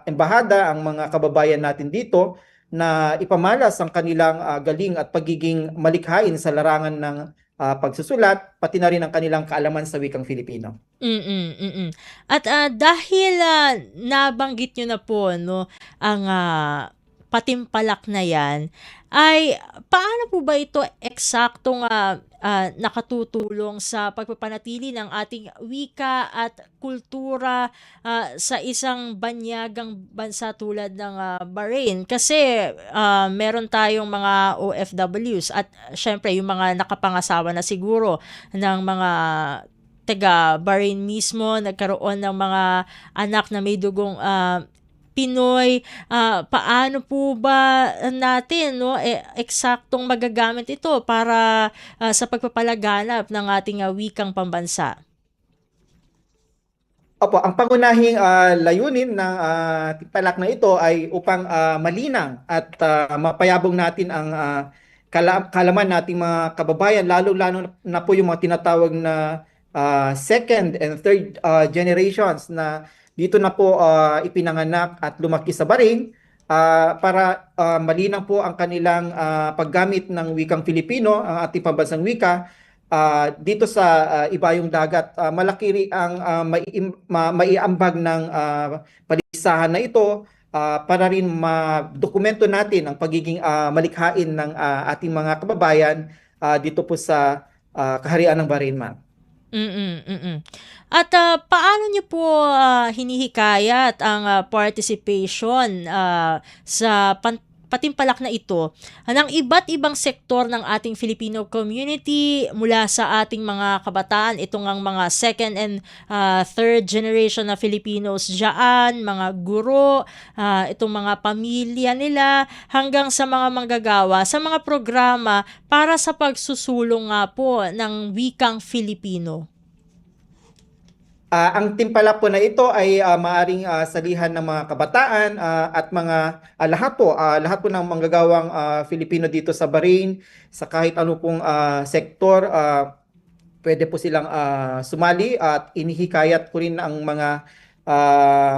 embahada ang mga kababayan natin dito na ipamalas ang kanilang galing at pagiging malikhain sa larangan ng pagsusulat, pati na rin ang kanilang kaalaman sa wikang Filipino. At dahil nabanggit nyo na po no, ang patimpalak na yan, ay paano po ba ito eksaktong nakatutulong sa pagpapanatili ng ating wika at kultura sa isang banyagang bansa tulad ng Bahrain? Kasi meron tayong mga OFWs at syempre yung mga nakapangasawa na siguro ng mga taga Bahrain mismo, nagkaroon ng mga anak na may dugong Pinoy. Paano po ba natin no eksaktong magagamit ito para sa pagpapalaganap ng ating wikang pambansa? Opo, ang pangunahing layunin ng timpalak na ito ay upang malinang at mapayabong natin ang kaalaman nating mga kababayan, lalo-lalo na po yung mga tinatawag na second and third generations na dito na po ipinanganak at lumaki sa Bahrain para malinang po ang kanilang paggamit ng wikang Filipino, ang ating pambansang wika, dito sa ibayong dagat. Malaki rin ang maiambag ng paligsahan na ito para rin madokumento natin ang pagiging malikhain ng ating mga kababayan dito po sa kaharian ng Bahrain, ma'am. At paano niyo po hinihikayat ang participation sa patimpalak na ito ng iba't ibang sektor ng ating Filipino community mula sa ating mga kabataan, itong ang mga second and third generation na Filipinos dyan, mga guro, itong mga pamilya nila, hanggang sa mga manggagawa, sa mga programa para sa pagsusulong nga po ng wikang Filipino? Ang timpalak po na ito ay maaring salihan ng mga kabataan at mga lahat po ng manggagawang Filipino dito sa Bahrain, sa kahit ano pong sektor, pwede po silang sumali at inihikayat ko rin ang mga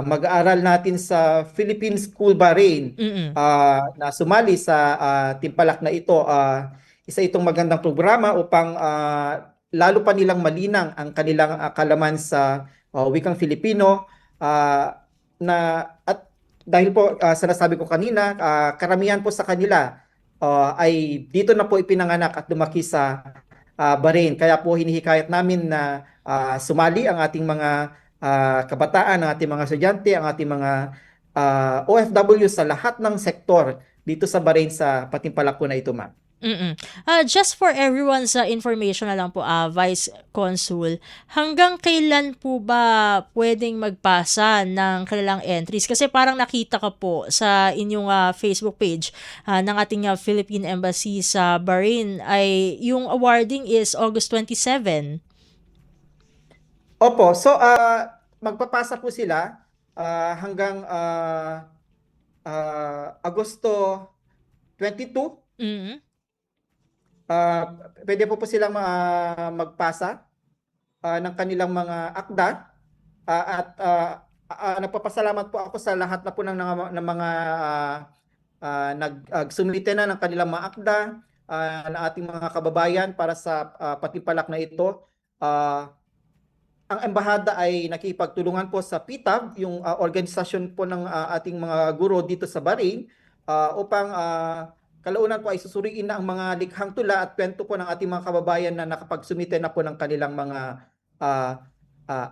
mag-aaral natin sa Philippine School Bahrain na sumali sa timpalak na ito. Isa itong magandang programa upang lalo pa nilang malinang ang kanilang kalaman sa wikang Filipino at dahil po sa nasabi ko kanina, karamihan po sa kanila ay dito na po ipinanganak at lumaki sa Bahrain. Kaya po hinihikayat namin na sumali ang ating mga kabataan, ang ating mga estudyante, ang ating mga OFW sa lahat ng sektor dito sa Bahrain sa patimpalak po na ito, ma'am. Just for everyone's information na lang po, Vice Consul, hanggang kailan po ba pwedeng magpasa ng kanilang entries? Kasi parang nakita ko po sa inyong Facebook page ng ating Philippine Embassy sa Bahrain ay yung awarding is August 27. Opo, so magpapasa po sila hanggang Agosto 22. Mm. Pwede po silang magpasa ng kanilang mga akda at nagpapasalamat po ako sa lahat na po ng mga nagsumite na ng kanilang mga akda ng ating mga kababayan para sa patimpalak na ito. Ang embahada ay nakipagtulungan po sa PITAB, yung organisasyon po ng ating mga guro dito sa Bahrain, upang kalaunan po ay susuriin na ang mga likhang tula at kwento po ng ating mga kababayan na nakapagsumite na po ng kanilang mga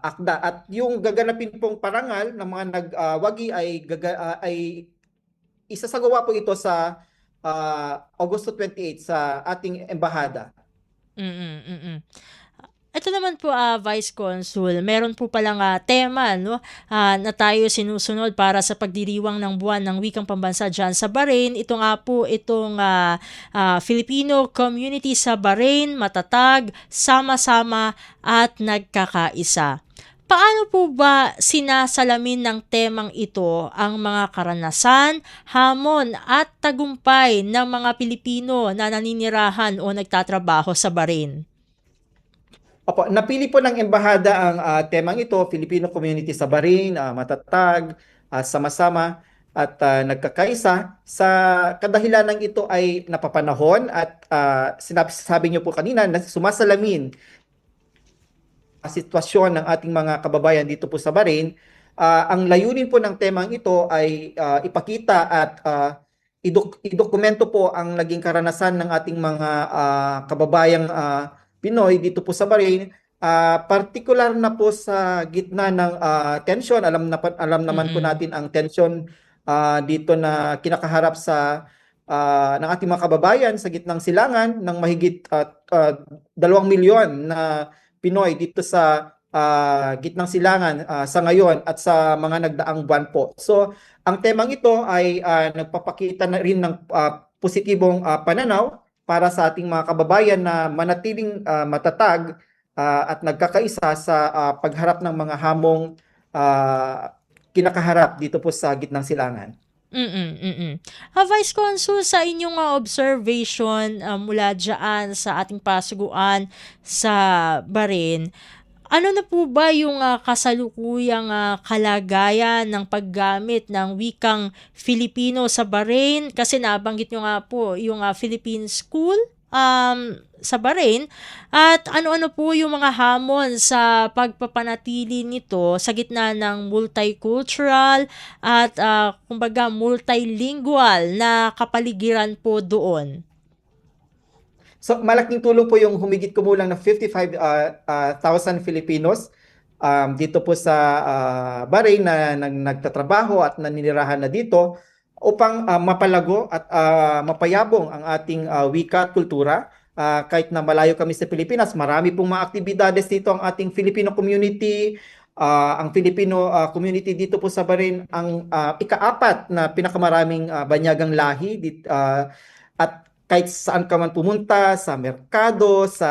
akda. At yung gaganapin pong parangal ng mga nagwagi ay isasagawa po ito sa Agosto 28 sa ating embahada. Ito naman po, Vice Consul, meron po palang tema, no, na tayo sinusunod para sa pagdiriwang ng buwan ng wikang pambansa dyan sa Bahrain. Ito nga po itong Filipino community sa Bahrain, matatag, sama-sama at nagkakaisa. Paano po ba sinasalamin ng temang ito ang mga karanasan, hamon at tagumpay ng mga Pilipino na naninirahan o nagtatrabaho sa Bahrain? Opo, napili po ng embahada ang temang ito, Filipino community sa Bahrain, matatag, sama-sama at nagkakaisa. Sa kadahilanang ito ay napapanahon at sabi niyo po kanina na sumasalamin ang sitwasyon ng ating mga kababayan dito po sa Bahrain. Ang layunin po ng temang ito ay ipakita at idokumento po ang naging karanasan ng ating mga kababayang Pinoy dito po sa Bahrain, particular na po sa gitna ng tension. Alam naman po natin ang tension dito na kinakaharap sa ng ating mga kababayan sa gitnang silangan ng mahigit 2 milyon na Pinoy dito sa gitnang silangan sa ngayon at sa mga nagdaang buwan po. So, ang temang ito ay nagpapakita na rin ng positibong pananaw para sa ating mga kababayan na manatiling matatag at nagkakaisa sa pagharap ng mga hamong kinakaharap dito po sa gitnang silangan. Vice Consul, sa inyong observation mula dyan sa ating pasuguan sa Bahrain, ano na po ba yung kasalukuyang kalagayan ng paggamit ng wikang Filipino sa Bahrain? Kasi nabanggit nyo nga po yung Philippine School sa Bahrain. At ano-ano po yung mga hamon sa pagpapanatili nito sa gitna ng multicultural at kumbaga multilingual na kapaligiran po doon? So malaking tulong po yung humigit kumulang na 55,000 Filipinos dito po sa Bahrain na nagtatrabaho at naninirahan na dito upang mapalago at mapayabong ang ating wika at kultura. Kahit na malayo kami sa Pilipinas, marami pong mga aktibidades dito ang ating Filipino community. Ang Filipino community dito po sa Bahrain ang ika-4 na pinakamaraming banyagang lahi at kahit saan ka man pumunta, sa merkado, sa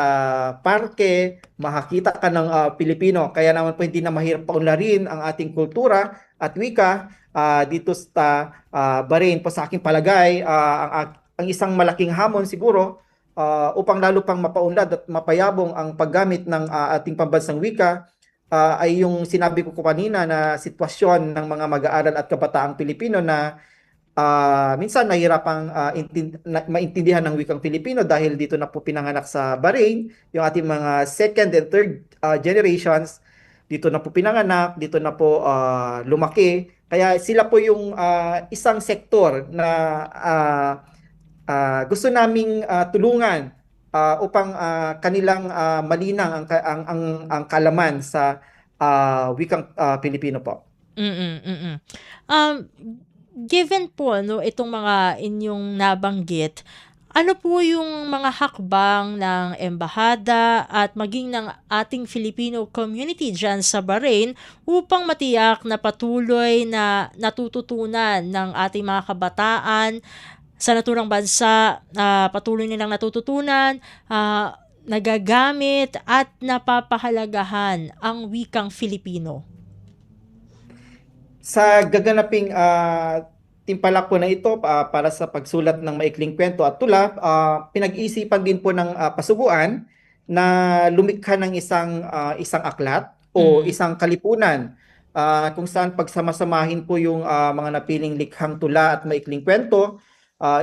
parke, makakita ka ng Pilipino. Kaya naman po hindi na mahirap paunlarin ang ating kultura at wika dito sa Bahrain. Po sa aking palagay, ang isang malaking hamon siguro upang lalo pang mapaunlad at mapayabong ang paggamit ng ating pambansang wika ay yung sinabi ko kanina na sitwasyon ng mga mag-aaral at kabataang Pilipino na minsan nahihirapang maintindihan ng wikang Filipino dahil dito na po pinanganak sa Bahrain, yung ating mga second and third generations, dito na po pinanganak, dito na po lumaki. Kaya sila po yung isang sektor na gusto naming tulungan upang kanilang malinang ang kalaman sa wikang Filipino po. Given po itong mga inyong nabanggit, Ano po yung mga hakbang ng embahada at maging ng ating Filipino community diyan sa Bahrain upang matiyak na patuloy na natututunan ng ating mga kabataan sa naturang bansa, patuloy nilang natututunan, nagagamit at napapahalagahan ang wikang Filipino? Sa gaganaping timpalak po na ito para sa pagsulat ng maikling kwento at tula, pinag-isipan din po ng pasuguan na lumikha ng isang aklat o Mm. isang kalipunan kung saan pagsamasamahin po yung mga napiling likhang tula at maikling kwento.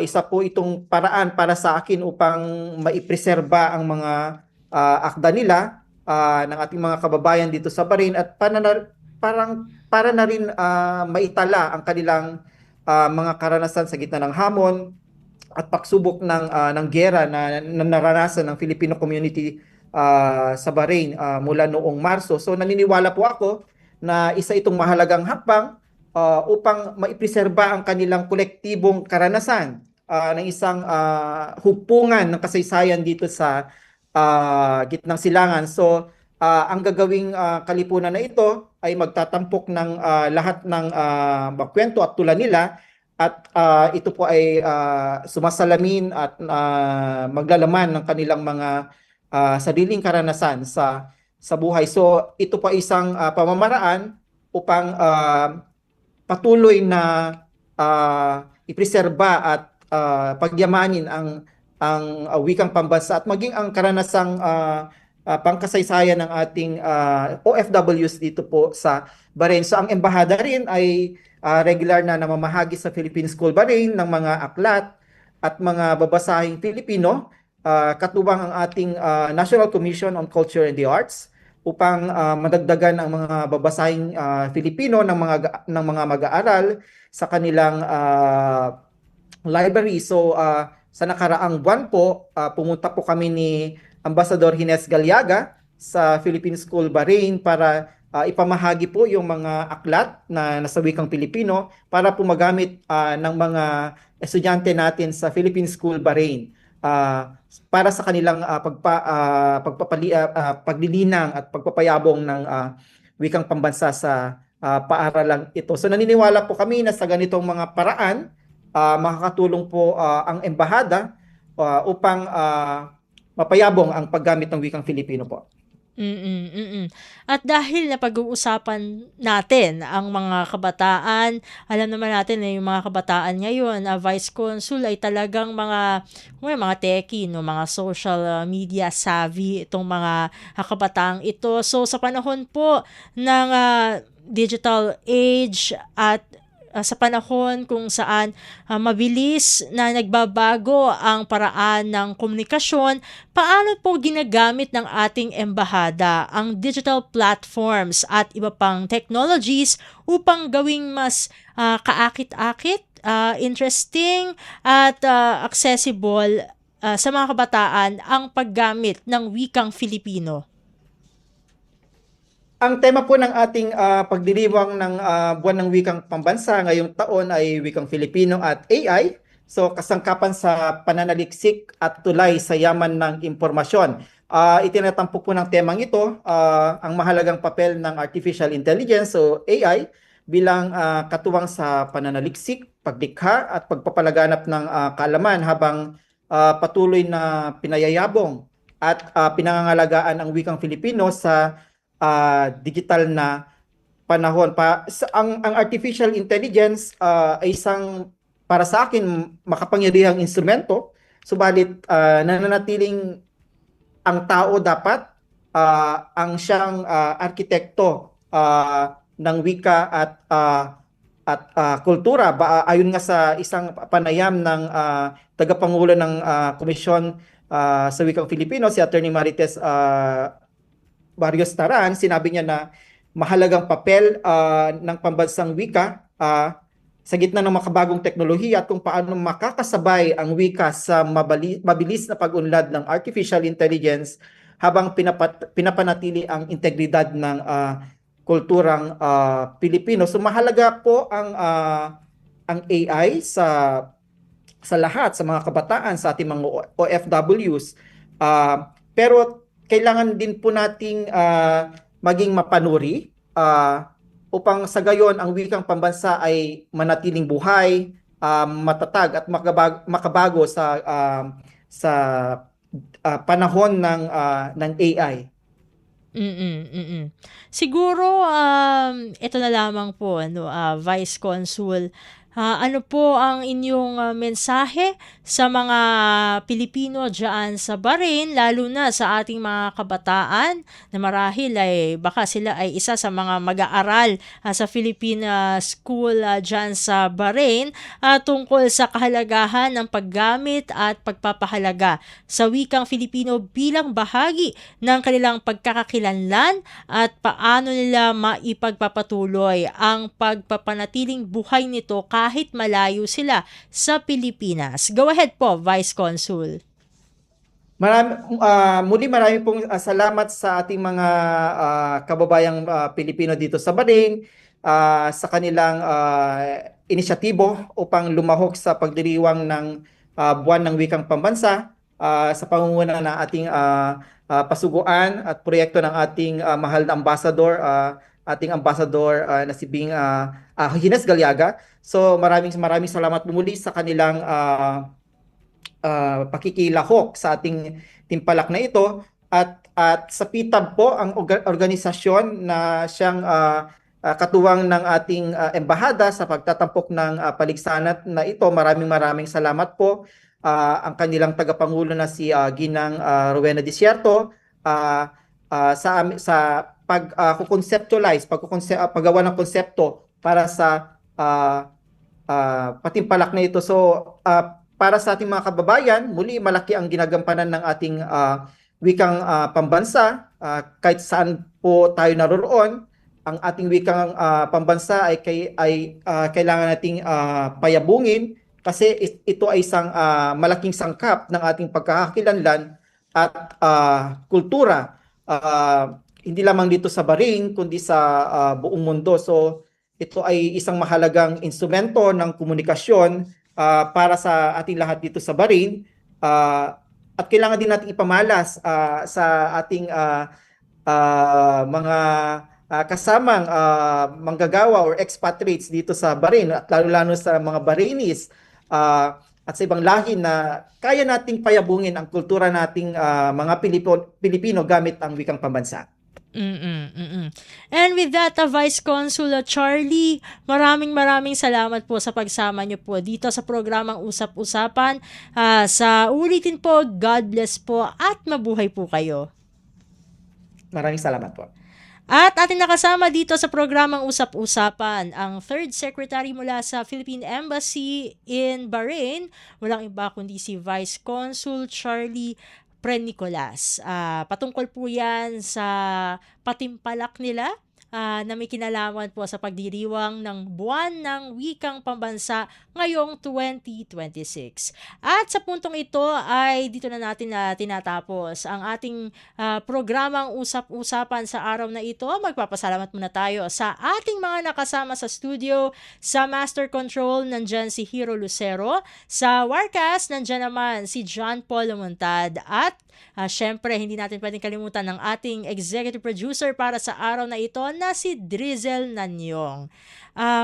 Isa po itong paraan para sa akin upang maipreserba ang mga akda nila ng ating mga kababayan dito sa Bahrain at parang para na rin maitala ang kanilang mga karanasan sa gitna ng hamon at pagsubok ng giyera na naranasan ng Filipino community sa Bahrain mula noong Marso. So naniniwala po ako na isa itong mahalagang hakbang upang maipreserba ang kanilang kolektibong karanasan ng isang hugpungan ng kasaysayan dito sa gitnang silangan. So ang gagawing kalipunan na ito ay magtatampok ng lahat ng kwento at tula nila at ito po ay sumasalamin at maglalaman ng kanilang mga sariling karanasan sa buhay. So ito po ay isang pamamaraan upang patuloy na ipreserba at pagyamanin ang wikang pambansa at maging ang karanasang pangkasaysayan ng ating OFWs dito po sa Bahrain. So ang embahada rin ay regular na namamahagi sa Philippine School Bahrain ng mga aklat at mga babasahing Filipino, katuwang ang ating National Commission on Culture and the Arts upang madagdagan ang mga babasahing Filipino ng mga mag-aaral sa kanilang library. So sa nakaraang buwan po, pumunta po kami ni Ambassador Hines Galiaga sa Philippine School Bahrain para ipamahagi po yung mga aklat na nasa wikang Pilipino para po magamit ng mga estudyante natin sa Philippine School Bahrain para sa kanilang paglilinang at pagpapayabong ng wikang pambansa sa paaralang ito. So naniniwala po kami na sa ganitong mga paraan makakatulong po ang embahada upang mapayabong ang paggamit ng wikang Filipino po. At dahil napag-uusapan natin ang mga kabataan, alam naman natin na yung mga kabataan ngayon, Vice Consul ay talagang mga techie, no, mga social media savvy itong mga kabataang ito. So sa panahon po ng digital age at sa panahon kung saan mabilis na nagbabago ang paraan ng komunikasyon, paano po ginagamit ng ating embahada ang digital platforms at iba pang technologies upang gawing mas kaakit-akit, interesting at accessible sa mga kabataan ang paggamit ng wikang Filipino? Ang tema po ng ating pagdiriwang ng Buwan ng Wikang Pambansa ngayong taon ay Wikang Filipino at AI. So kasangkapan sa pananaliksik at tulay sa yaman ng impormasyon. Itinatampok po ng temang ito ang mahalagang papel ng Artificial Intelligence o AI bilang katuwang sa pananaliksik, paglikha at pagpapalaganap ng kaalaman habang patuloy na pinayayabong at pinangangalagaan ang wikang Filipino sa digital na panahon. Ang artificial intelligence ay isang, para sa akin, makapangyarihang instrumento, subalit nananatiling ang tao dapat ang siyang arkitekto ng wika at kultura. Ayon nga sa isang panayam ng tagapangulo ng Komisyon sa Wikang Filipino, si Attorney Marites Barrios Taran, sinabi niya na mahalagang papel ng pambansang wika sa gitna ng makabagong teknolohiya at kung paano makakasabay ang wika sa mabilis na pag-unlad ng artificial intelligence habang pinapanatili ang integridad ng kulturang Pilipino. So mahalaga po ang AI sa sa lahat, sa mga kabataan, sa ating mga OFWs. Pero kailangan din po nating maging mapanuri upang sa gayon ang wikang pambansa ay manatiling buhay, matatag at makabago sa panahon ng AI. Siguro ito na lamang po Vice Consul, ano po ang inyong mensahe sa mga Pilipino diyan sa Bahrain, lalo na sa ating mga kabataan na marahil ay baka sila ay isa sa mga mag-aaral sa Philippine school diyan sa Bahrain, tungkol sa kahalagahan ng paggamit at pagpapahalaga sa wikang Filipino bilang bahagi ng kanilang pagkakakilanlan at paano nila maipagpapatuloy ang pagpapanatiling buhay nito kahit malayo sila sa Pilipinas. Go ahead po, Vice Consul. Muli marami pong salamat sa ating mga kababayang Pilipino dito sa Bahrain sa kanilang inisyatibo upang lumahok sa pagdiriwang ng Buwan ng Wikang Pambansa sa pangunguna ng ating pasuguan at proyekto ng ating mahal na ating ambassador na si Bing Hines Galiaga. So maraming salamat muli sa kanilang pakikilahok sa ating timpalak na ito, at sa PITAB po, ang organisasyon na siyang katuwang ng ating embahada sa pagtatampok ng paligsahan na ito. Maraming salamat po. Ang kanilang tagapangulo na si Ginang Rowena Desierto sa paggawa ng konsepto para sa patimpalak na ito. So para sa ating mga kababayan, muli malaki ang ginagampanan ng ating wikang pambansa. Kahit saan po tayo naroroon, ang ating wikang pambansa ay kailangan nating payabungin, kasi ito ay isang malaking sangkap ng ating pagkakakilanlan at kultura. Hindi lamang dito sa Bahrain, kundi sa buong mundo. So ito ay isang mahalagang instrumento ng komunikasyon para sa ating lahat dito sa Bahrain, at kailangan din natin ipamalas sa ating mga kasamang manggagawa or expatriates dito sa Bahrain, at lalo sa mga Bahrainis at sa ibang lahi na kaya nating payabungin ang kultura nating mga Pilipino gamit ang wikang pambansa. And with that, Vice Consul Charlie, maraming salamat po sa pagsama niyo po dito sa programang Usap-Usapan. Sa ulitin po, God bless po at mabuhay po kayo. Maraming salamat po. At ating nakasama dito sa programang Usap-Usapan, ang Third Secretary mula sa Philippine Embassy in Bahrain, walang iba kundi si Vice Consul Charlie Nicolas. Patungkol po yan sa patimpalak nila na may kinalaman po sa pagdiriwang ng Buwan ng Wikang Pambansa ngayong 2026. At sa puntong ito ay dito na natin tinatapos ang ating programang Usap-Usapan sa araw na ito. Magpapasalamat muna tayo sa ating mga nakasama sa studio. Sa Master Control, nandyan si Hiro Lucero. Sa Warcast, nandyan naman si John Paul Montad. At syempre, hindi natin pwedeng kalimutan ng ating executive producer para sa araw na ito na si Drizel Nanyong.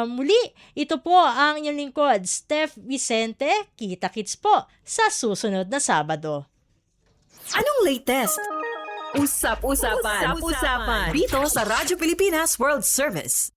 Muli, ito po ang inyong lingkod, Steph Vicente. Kita-kits po sa susunod na Sabado. Anong latest? Usap-usapan. Dito sa Radyo Pilipinas World Service.